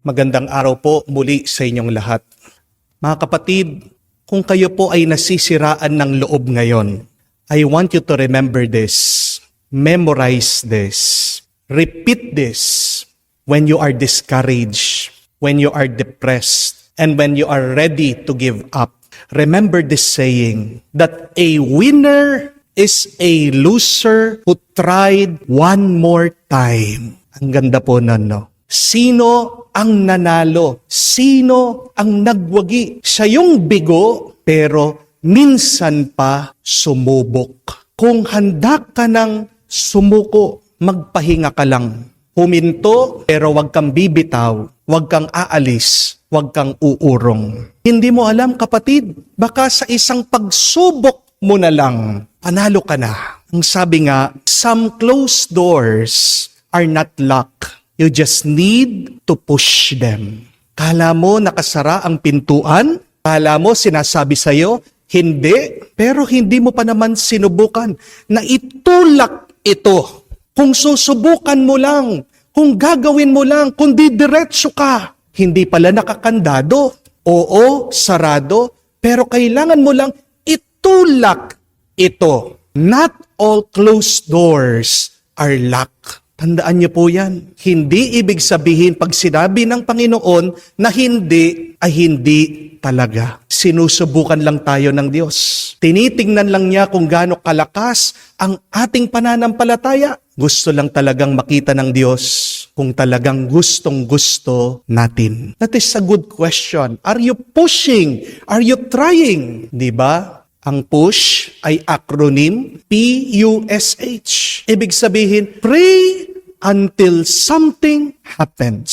Magandang araw po muli sa inyong lahat. Mga kapatid, kung kayo po ay nasisiraan ng loob ngayon, I want you to remember this, memorize this, repeat this when you are discouraged, when you are depressed, and when you are ready to give up. Remember this saying, that a winner is a loser who tried one more time. Ang ganda po nun, no? Sino ang nanalo? Sino ang nagwagi? Siya yung bigo, pero minsan pa sumubok. Kung handa ka ng sumuko, magpahinga ka lang. Huminto, pero wag kang bibitaw, wag kang aalis, wag kang uurong. Hindi mo alam, kapatid, baka sa isang pagsubok mo na lang, panalo ka na. Ang sabi nga, some closed doors are not locked. You just need to push them. Kala mo nakasara ang pintuan? Kala mo sinasabi sa'yo, hindi. Pero hindi mo pa naman sinubukan na itulak ito. Kung susubukan mo lang, kung gagawin mo lang, kung didiretso ka, hindi pala nakakandado. Oo, sarado, pero kailangan mo lang itulak ito. Not all closed doors are locked. Tandaan niyo po yan. Hindi ibig sabihin pag sinabi ng Panginoon na hindi ay hindi talaga. Sinusubukan lang tayo ng Diyos. Tinitingnan lang niya kung gaano kalakas ang ating pananampalataya. Gusto lang talagang makita ng Diyos kung talagang gustong-gusto natin. That is a good question. Are you pushing? Are you trying? Di ba? Ang push ay acronym PUSH. Ibig sabihin, pray until something happens.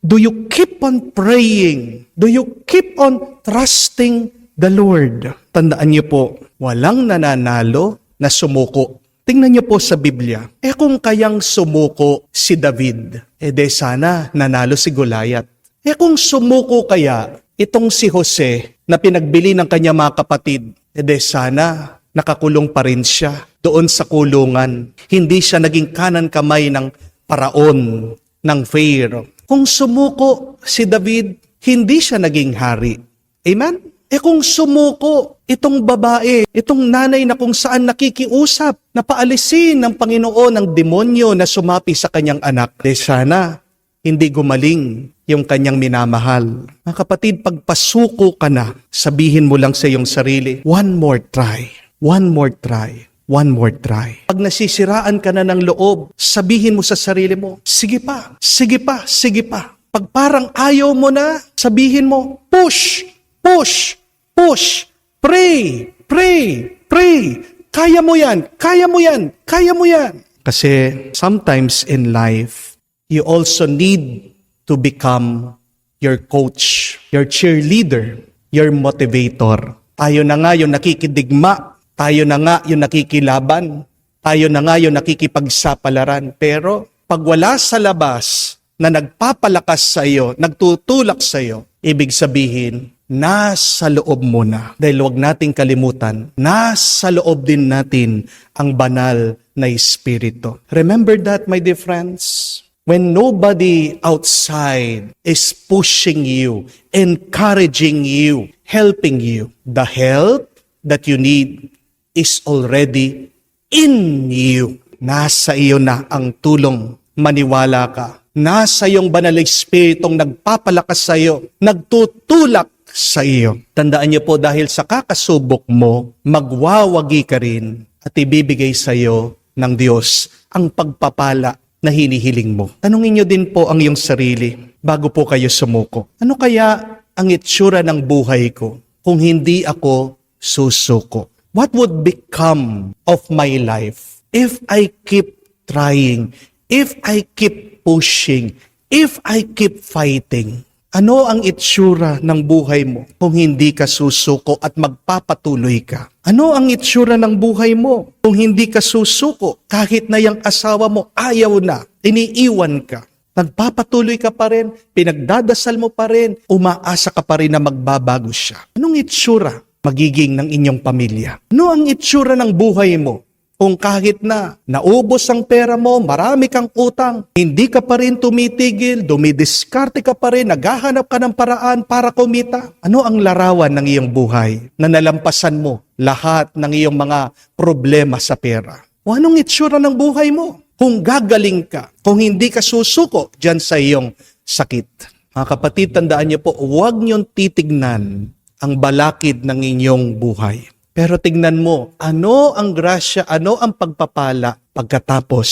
Do you keep on praying? Do you keep on trusting the Lord? Tandaan niyo po, walang nananalo na sumuko. Tingnan niyo po sa Biblia. Kung kayang sumuko si David, de sana nanalo si Goliath. Kung sumuko kaya itong si Jose na pinagbili ng kanya mga kapatid, de sana nakakulong pa rin siya doon sa kulungan. Hindi siya naging kanan kamay ng paraon, ng Pharaoh. Kung sumuko si David, hindi siya naging hari. Amen? Kung sumuko itong babae, itong nanay na kung saan nakikiusap, na paalisin ng Panginoon ang demonyo na sumapi sa kanyang anak, de sana hindi gumaling yung kanyang minamahal. Mga kapatid, pagpasuko ka na, sabihin mo lang sa iyong sarili, one more try. One more try. one more try. Pag nasisiraan ka na ng loob, sabihin mo sa sarili mo, sige pa, sige pa, sige pa. Pag parang ayaw mo na, sabihin mo, push, push, push, pray, pray, pray. Kaya mo yan, kaya mo yan, kaya mo yan. Kasi sometimes in life, you also need to become your coach, your cheerleader, your motivator. Tayo na nga yung nakikidigma, tayo na nga yung nakikilaban, tayo na nga yung nakikipagsapalaran. Pero pag wala sa labas na nagpapalakas sa iyo, nagtutulak sa iyo, ibig sabihin, nasa loob mo na. Dahil huwag nating kalimutan, nasa loob din natin ang banal na Espiritu. Remember that, my dear friends? When nobody outside is pushing you, encouraging you, helping you, the help that you need is already in you. Nasa iyo na ang tulong. Maniwala ka. Nasa iyong banal na Espiritong nagpapalakas sa iyo, nagtutulak sa iyo. Tandaan niyo po, dahil sa kakasubok mo, magwawagi ka rin at ibibigay sa iyo ng Diyos ang pagpapala na hinihiling mo. Tanungin niyo din po ang iyong sarili bago po kayo sumuko. Ano kaya ang itsura ng buhay ko kung hindi ako susuko? What would become of my life if I keep trying, if I keep pushing, if I keep fighting? Ano ang itsura ng buhay mo kung hindi ka susuko at magpapatuloy ka? Ano ang itsura ng buhay mo kung hindi ka susuko kahit na yung asawa mo ayaw na, iniiwan ka? Nagpapatuloy ka pa rin, pinagdadasal mo pa rin, umaasa ka pa rin na magbabago siya. Anong itsura magiging ng inyong pamilya? Ano ang itsura ng buhay mo kung kahit na naubos ang pera mo, marami kang utang, hindi ka pa rin tumitigil, dumidiskarte ka pa rin, naghahanap ka ng paraan para kumita? Ano ang larawan ng iyong buhay na nalampasan mo lahat ng iyong mga problema sa pera? O anong itsura ng buhay mo kung gagaling ka, kung hindi ka susuko dyan sa iyong sakit? Mga kapatid, tandaan niyo po, huwag niyong titignan ang balakid ng inyong buhay. Pero tignan mo, ano ang grasya, ano ang pagpapala pagkatapos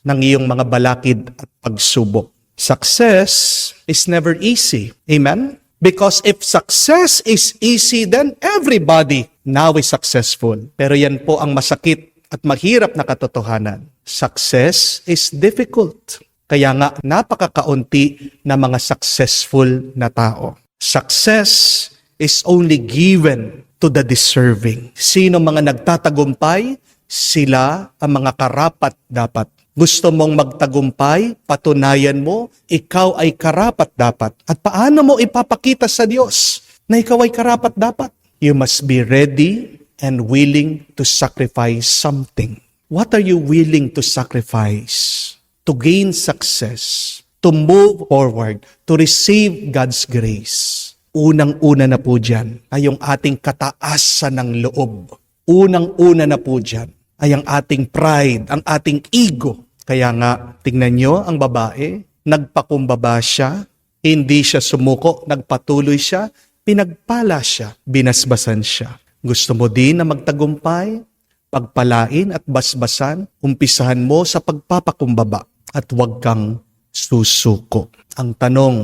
ng iyong mga balakid at pagsubok. Success is never easy. Amen? Because if success is easy, then everybody now is successful. Pero yan po ang masakit at mahirap na katotohanan. Success is difficult. Kaya nga, napakakaunti na mga successful na tao. Success is only given to the deserving. Sino mga nagtatagumpay? Sila ang mga karapat dapat. Gusto mong magtagumpay? Patunayan mo, ikaw ay karapat dapat. At paano mo ipapakita sa Diyos na ikaw ay karapat dapat? You must be ready and willing to sacrifice something. What are you willing to sacrifice to gain success, to move forward, to receive God's grace? Unang-una na po dyan ay yung ating kataasan ng loob. Unang-una na po dyan ay ang ating pride, ang ating ego. Kaya nga, tingnan nyo ang babae, nagpakumbaba siya, hindi siya sumuko, nagpatuloy siya, pinagpala siya, binasbasan siya. Gusto mo din na magtagumpay, pagpalain at basbasan, umpisahan mo sa pagpapakumbaba at huwag kang susuko. Ang tanong,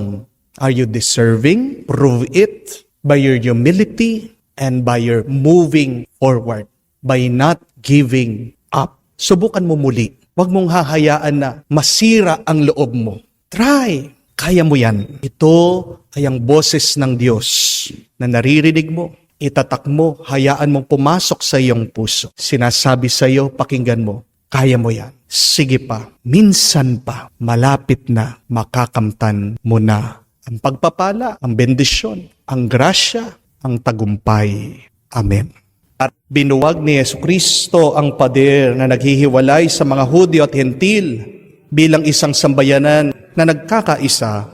are you deserving? Prove it by your humility and by your moving forward, by not giving up. Subukan mo muli. Huwag mong hahayaan na masira ang loob mo. Try. Kaya mo yan. Ito ay ang boses ng Diyos na naririnig mo. Itatak mo, hayaan mong pumasok sa iyong puso. Sinasabi sa iyo, pakinggan mo, kaya mo yan. Sige pa, minsan pa, malapit na makakamtan mo na ang pagpapala, ang bendisyon, ang grasya, ang tagumpay. Amen. At binuwag ni Jesucristo ang pader na naghihiwalay sa mga Hudyo at Hentil bilang isang sambayanan na nagkakaisa.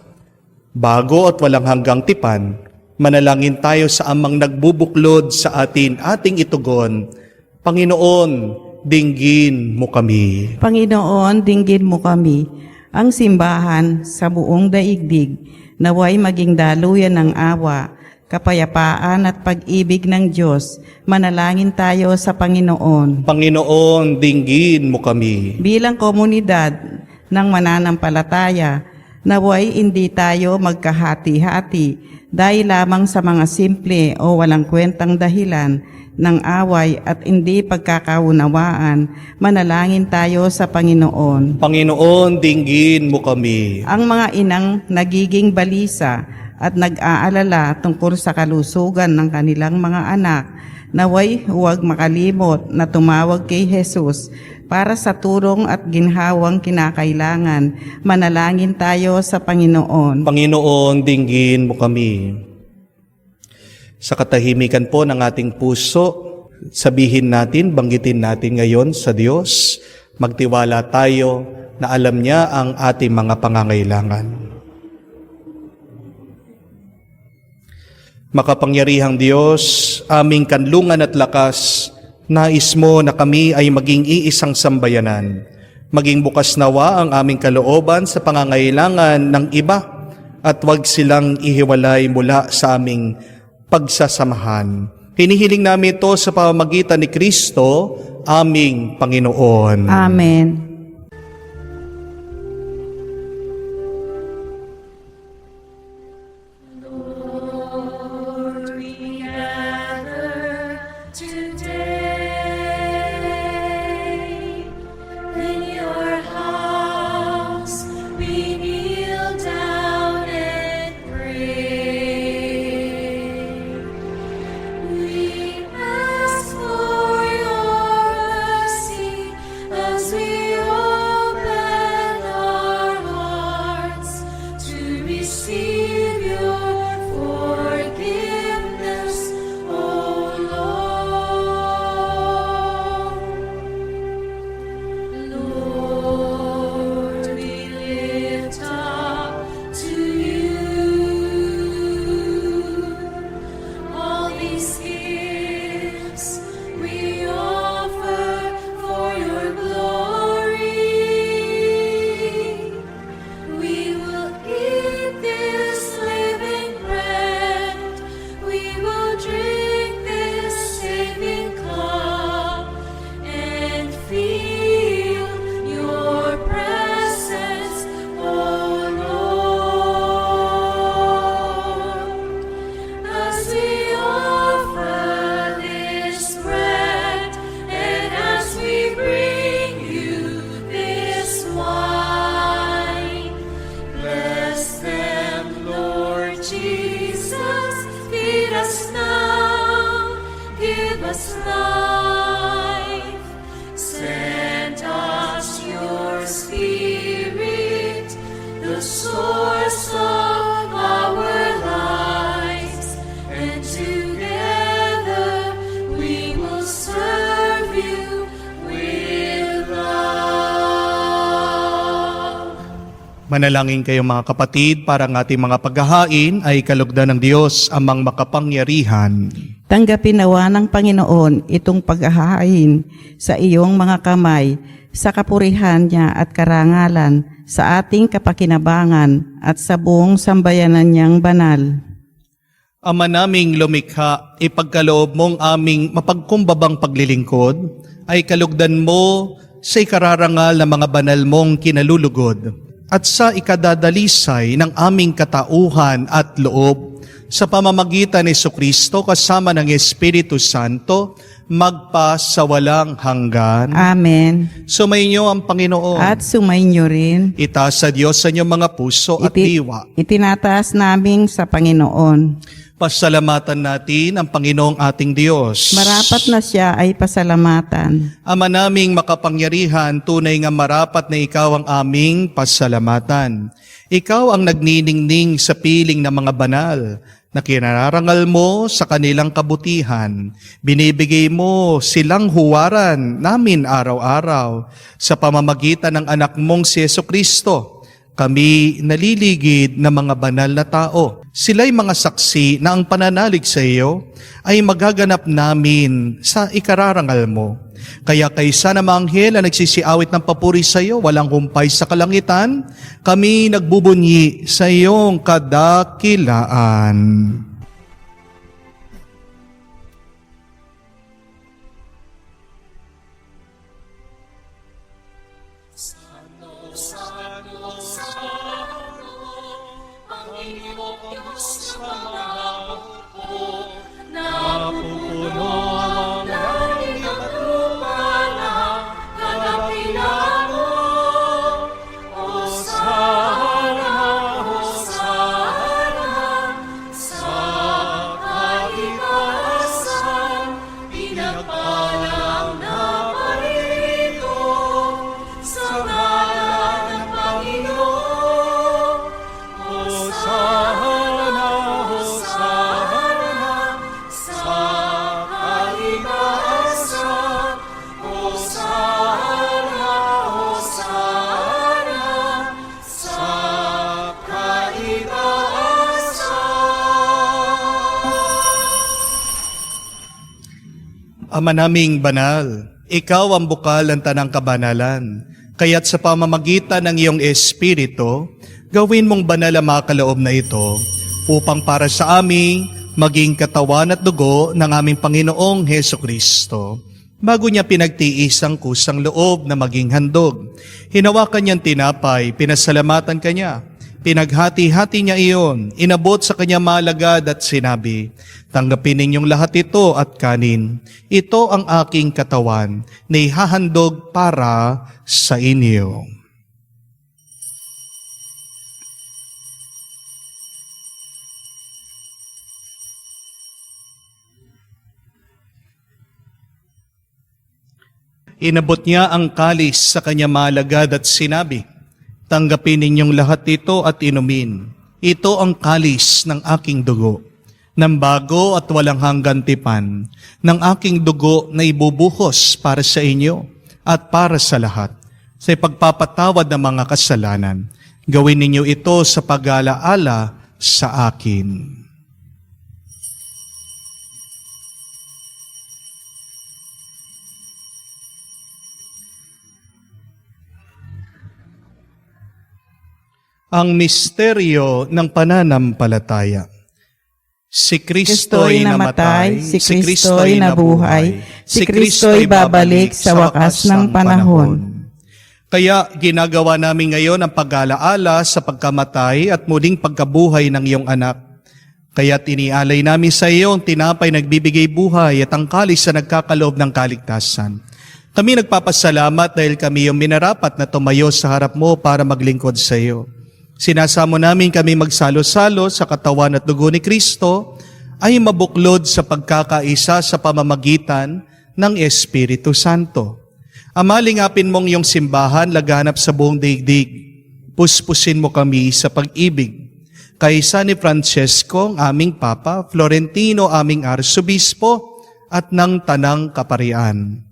Bago at walang hanggang tipan, manalangin tayo sa amang nagbubuklod sa ating itugon. Panginoon, dinggin mo kami.
Panginoon, dinggin mo kami, ang simbahan sa buong daigdig, naway maging daluyan ng awa, kapayapaan at pag-ibig ng Diyos. Manalangin tayo sa Panginoon.
Panginoon, dinggin mo kami.
Bilang komunidad ng mananampalataya, naway hindi tayo magkahati-hati dahil lamang sa mga simple o walang kwentang dahilan ng away at hindi pagkakaunawaan. Manalangin tayo sa Panginoon.
Panginoon, dinggin mo kami.
Ang mga inang nagiging balisa at nag-aalala tungkol sa kalusugan ng kanilang mga anak, naway huwag makalimot na tumawag kay Jesus para sa tulong at ginhawang kinakailangan. Manalangin tayo sa Panginoon.
Panginoon, dinggin mo kami. Sa katahimikan po ng ating puso, sabihin natin, banggitin natin ngayon sa Diyos, magtiwala tayo na alam niya ang ating mga pangangailangan. Makapangyarihang Diyos, aming kanlungan at lakas, nais mo na kami ay maging iisang sambayanan. Maging bukas nawa ang aming kalooban sa pangangailangan ng iba at huwag silang ihiwalay mula sa aming pagsasamahan. Hinihiling namin ito sa pamamagitan ni Kristo, aming Panginoon.
Amen.
Manalangin kayo mga kapatid para ang ating mga paghahain ay kalugdan ng Diyos amang makapangyarihan.
Tanggapin nawa ng Panginoon itong paghahain sa iyong mga kamay, sa kapurihan niya at karangalan, sa ating kapakinabangan at sa buong sambayanan niyang banal.
Ama naming lumikha, ipagkaloob mong aming mapagkumbabang paglilingkod, ay kalugdan mo sa ikararangal ng mga banal mong kinalulugod, at sa ikadadalisay ng aming katauhan at loob, sa pamamagitan ni Jesucristo kasama ng Espiritu Santo, magpa sa walang hanggan.
Amen.
Sumainyo ang Panginoon.
At sumainyo rin.
Itaas sa Diyos sa inyong mga puso at diwa.
Itinataas namin sa Panginoon.
Pasalamatan natin ang Panginoong ating Diyos.
Marapat na siya ay pasalamatan.
Ama naming makapangyarihan, tunay nga marapat na ikaw ang aming pasalamatan. Ikaw ang nagniningning sa piling ng mga banal, na kinararangal mo sa kanilang kabutihan. Binibigay mo silang huwaran namin araw-araw sa pamamagitan ng anak mong si Jesucristo. Kami naliligid na mga banal na tao. Sila'y mga saksi na ang pananalig sa iyo ay magaganap namin sa ikararangal mo. Kaya kaysa na mga anghel na nagsisiawit ng papuri sa iyo, walang humpay sa kalangitan, kami nagbubunyi sa iyong kadakilaan. Napupuno ang langit at lupa na kadakilaan mo. Hosana, Hosana, sa kaitaasan, pinagpalang na parito, sa ngalan ng Panginoon. Hosana, Hosana, sa kaitaasan. Hosana, Hosana, sa kaitaasan. Ama naming banal, ikaw ang bukal ng tanang kabanalan. Kaya't sa pamamagitan ng iyong Espiritu, gawin mong banal ang mga kaloob na ito upang para sa aming maging katawan at dugo ng aming Panginoong Heso Kristo. Bago niya pinagtiis ang kusang loob na maging handog, hinawakan niyang tinapay, pinasalamatan kanya. Pinaghati-hati niya iyon, inabot sa kanya malagad at sinabi, "Tanggapin ninyong lahat ito at kanin. Ito ang aking katawan na ihahandog para sa inyo." Inabot niya ang kalis sa kanya malagad at sinabi, "Tanggapin ninyong lahat ito at inumin. Ito ang kalis ng aking dugo, ng bago at walang hanggan tipan, ng aking dugo na ibubuhos para sa inyo at para sa lahat, sa ipagpapatawad ng mga kasalanan. Gawin ninyo ito sa pag-alaala sa akin." Ang misteryo ng pananampalataya. Si Kristo'y namatay, si Kristo'y nabuhay, si Kristo'y babalik sa wakas ng panahon. Kaya ginagawa namin ngayon ang pag-alaala sa pagkamatay at muling pagkabuhay ng iyong anak. Kaya inialay namin sa iyo ang tinapay nagbibigay buhay at ang kalis na nagkakaloob ng kaligtasan. Kami nagpapasalamat dahil kami yung minarapat na tumayo sa harap mo para maglingkod sa iyo. Sinasamo namin kami magsalo-salo sa katawan at dugo ni Kristo ay mabuklod sa pagkakaisa sa pamamagitan ng Espiritu Santo. Amalingapin mong iyong simbahan laganap sa buong daigdig. Puspusin mo kami sa pag-ibig. Kaisa ni Francesco, ang aming Papa, Florentino, aming Arsobispo, at ng Tanang Kaparian.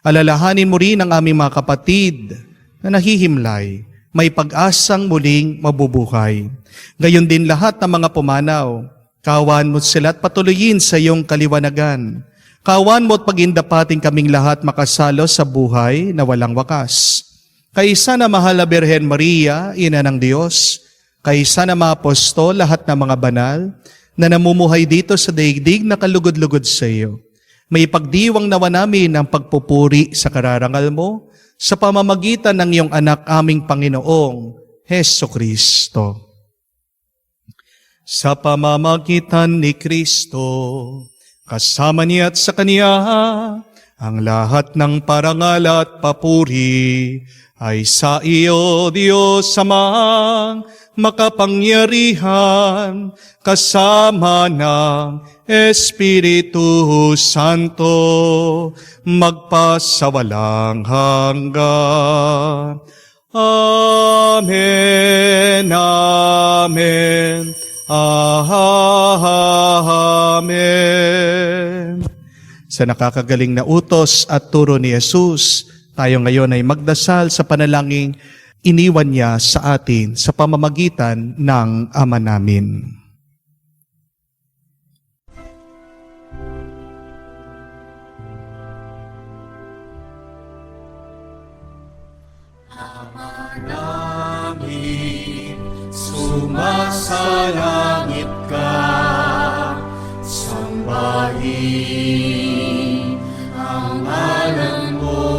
Alalahanin mo rin ang aming mga kapatid na nahihimlay, may pag-asang muling mabubuhay. Gayon din lahat ng mga pumanaw, kawan mo sila at patuloyin sa iyong kaliwanagan. Kawan mo at pagindapating kaming lahat makasalo sa buhay na walang wakas. Kaisa na mahal na Birhen Maria, Ina ng Diyos, kaisa na mga apostol, lahat ng mga banal, na namumuhay dito sa daigdig na kalugod-lugod sa iyo. May pagdiwang nawa namin ang pagpupuri sa kararangal mo, sa pamamagitan ng iyong anak aming Panginoong Heso Kristo. Sa pamamagitan ni Kristo, kasama niya at sa Kanya, ang lahat ng parangal at papuri ay sa iyo, Diyos Amang makapangyarihan, kasama ng Espiritu Santo, magpasawalang hanggan. Amen, amen, amen. Sa nakakagaling na utos at turo ni Jesus, tayo ngayon ay magdasal sa panalangin iniwan niya sa atin sa pamamagitan ng Ama namin. Ama namin, sumasalangit ka, sambahin ang ngalan mo.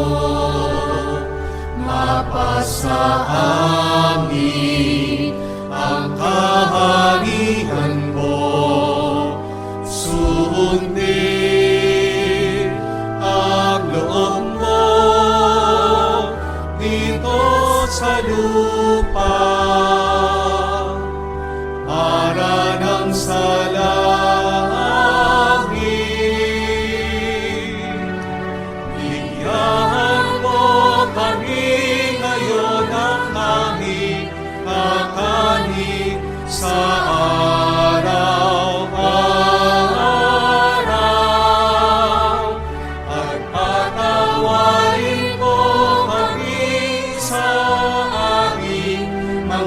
Mapasa amin ang kaharian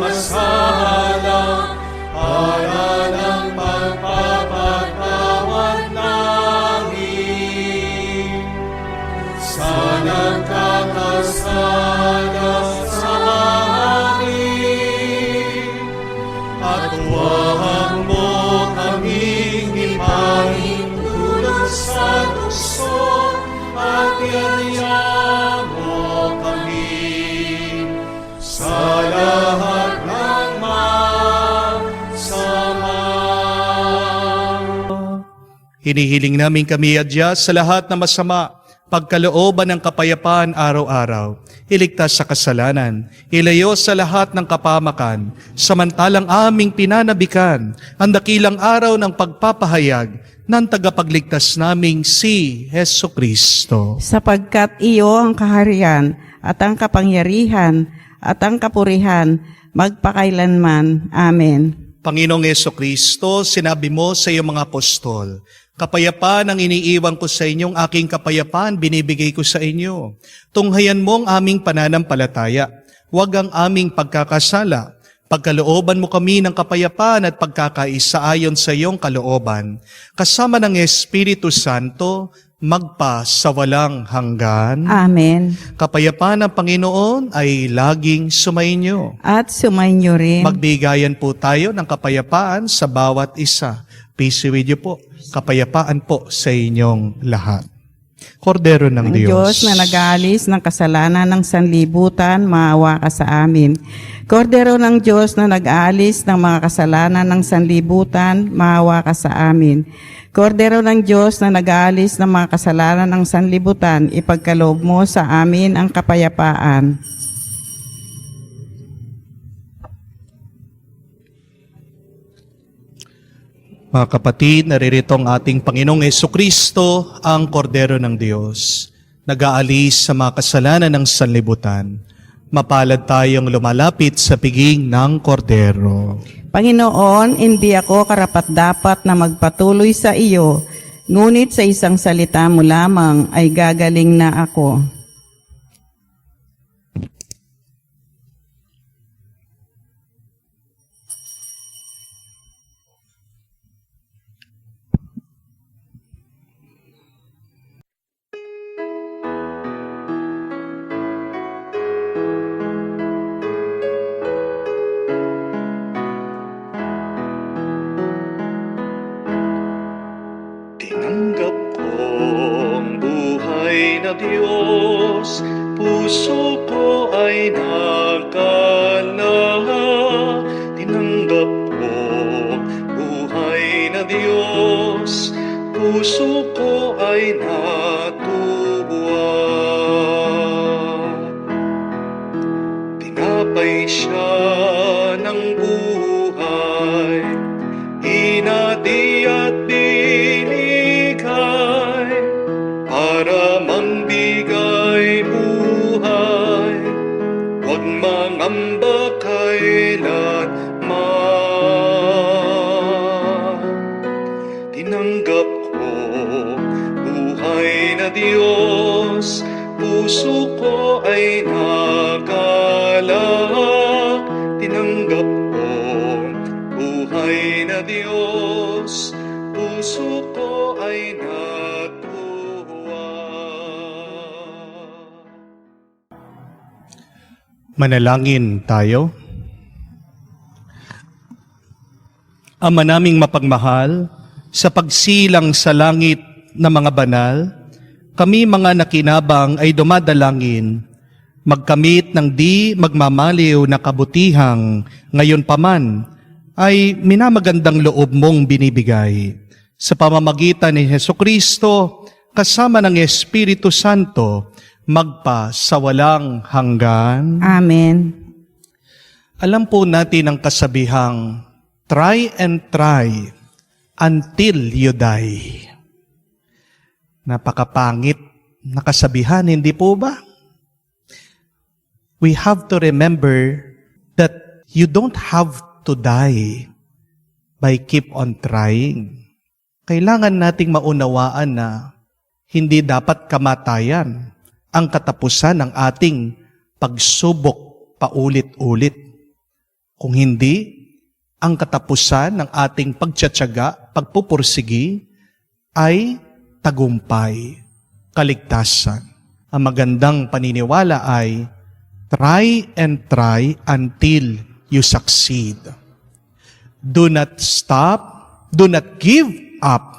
masalang para ng pagpapatawad namin sa nagkakasala sa amin. At huwag mo kaming ipahintulot sa tukso at yaya mo kami sa lahat ng masama.
Hinihiling namin kami, Adya, sa lahat ng masama, pagkalooban ng kapayapaan araw-araw, iligtas sa kasalanan, ilayo sa lahat ng kapamakan, samantalang aming pinanabikan ang dakilang araw ng pagpapahayag ng tagapagligtas naming si Hesu Kristo.
Sapagkat iyo ang kaharian at ang kapangyarihan at ang kapurihan magpakailanman. Amen.
Panginoong Hesu Kristo, sinabi mo sa iyong mga apostol, kapayapaan ang iniiwan ko sa inyong aking kapayapaan binibigay ko sa inyo. Tunghayan mo ang aming pananampalataya, huwag ang aming pagkakasala. Pagkalooban mo kami ng kapayapaan at pagkakaisa ayon sa iyong kalooban, kasama ng Espiritu Santo, magpa sa walang hanggan.
Amen.
Kapayapaan ng Panginoon ay laging sumainyo.
At sumainyo rin.
Magbigayan po tayo ng kapayapaan sa bawat isa. Peace with you po. Kapayapaan po sa inyong lahat. Kordero ng
Ang
Diyos.
Diyos na nag-aalis ng kasalanan ng sanlibutan, maawa ka sa amin. Kordero ng Diyos na nag-aalis ng mga kasalanan ng sanlibutan, maawa ka sa amin. Kordero ng Diyos na nag-aalis ng mga kasalanan ng sanlibutan, ipagkaloob mo sa amin ang kapayapaan.
Mga kapatid, naririto ang ating Panginoong Jesucristo, ang Kordero ng Diyos, nag-aalis sa mga kasalanan ng sanlibutan. Mapalad tayong lumalapit sa piging ng Kordero.
Panginoon, hindi ako karapat-dapat na magpatuloy sa iyo, ngunit sa isang salita mo lamang ay gagaling na ako.
Tinanggap ko ang buhay na Diyos, puso ko ay nakala. Tinanggap ko ang buhay na Diyos, puso ko ay natuwa. Tinapay siya ng buhay, hinati at binigay para mangbigay buhay, huwag mangamba kailanman. Tinanggap ko buhay na Diyos, puso ko ay nagalak. Tinanggap ko buhay na Diyos, puso ko ay natuwa.
Manalangin tayo. Ama naming mapagmahal, sa pagsilang sa langit na mga banal, kami mga nakinabang ay dumadalangin, magkamit ng di magmamaliw na kabutihang ngayon paman ay minamagandang loob mong binibigay. Sa pamamagitan ni Jesucristo, kasama ng Espiritu Santo, magpa sa walang hanggan.
Amen.
Alam po natin ang kasabihang, try and try until you die. Napakapangit na kasabihan, hindi po ba? We have to remember that you don't have to die by keep on trying. Kailangan nating maunawaan na hindi dapat kamatayan ang katapusan ng ating pagsubok paulit-ulit. Kung hindi, ang katapusan ng ating pagtsatsaga, pagpupursigi, ay tagumpay, kaligtasan. Ang magandang paniniwala ay, try and try until you succeed. Do not stop, do not give up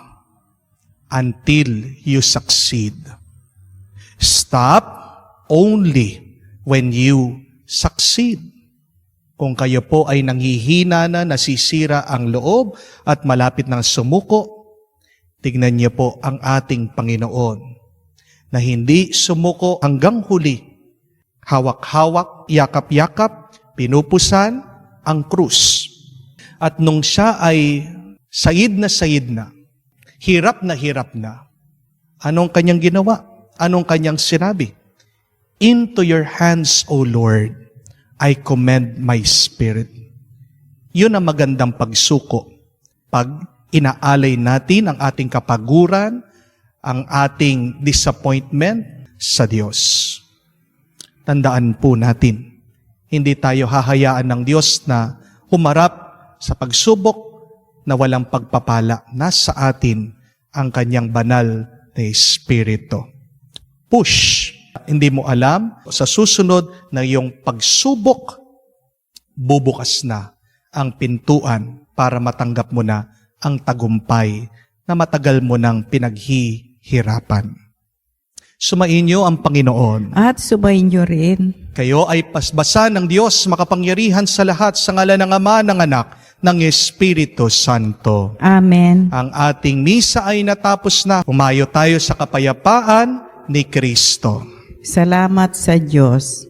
until you succeed. Stop only when you succeed. Kung kayo po ay nanghihina na, nasisira ang loob at malapit ng sumuko, tignan niyo po ang ating Panginoon na hindi sumuko hanggang huli. Hawak-hawak, yakap-yakap, pinupusan ang krus. At nung siya ay sayid na, hirap na, anong kanyang ginawa? Anong kanyang sinabi? Into your hands, O Lord, I commend my spirit. Yun ang magandang pagsuko. Pag inaalay natin ang ating kapaguran, ang ating disappointment sa Diyos. Tandaan po natin, hindi tayo hahayaan ng Diyos na humarap sa pagsubok na walang pagpapala. Nasa atin ang kanyang banal na Espiritu. Push. Hindi mo alam, sa susunod na iyong pagsubok, bubukas na ang pintuan para matanggap mo na ang tagumpay na matagal mo nang pinaghihirapan. Sumain niyo ang Panginoon.
At subayin niyo rin.
Kayo ay pasbasan ng Diyos makapangyarihan sa lahat sa ngalan ng Ama, ng Anak, ng Espiritu Santo.
Amen.
Ang ating misa ay natapos na. Humayo tayo sa kapayapaan ni Kristo.
Salamat sa Diyos.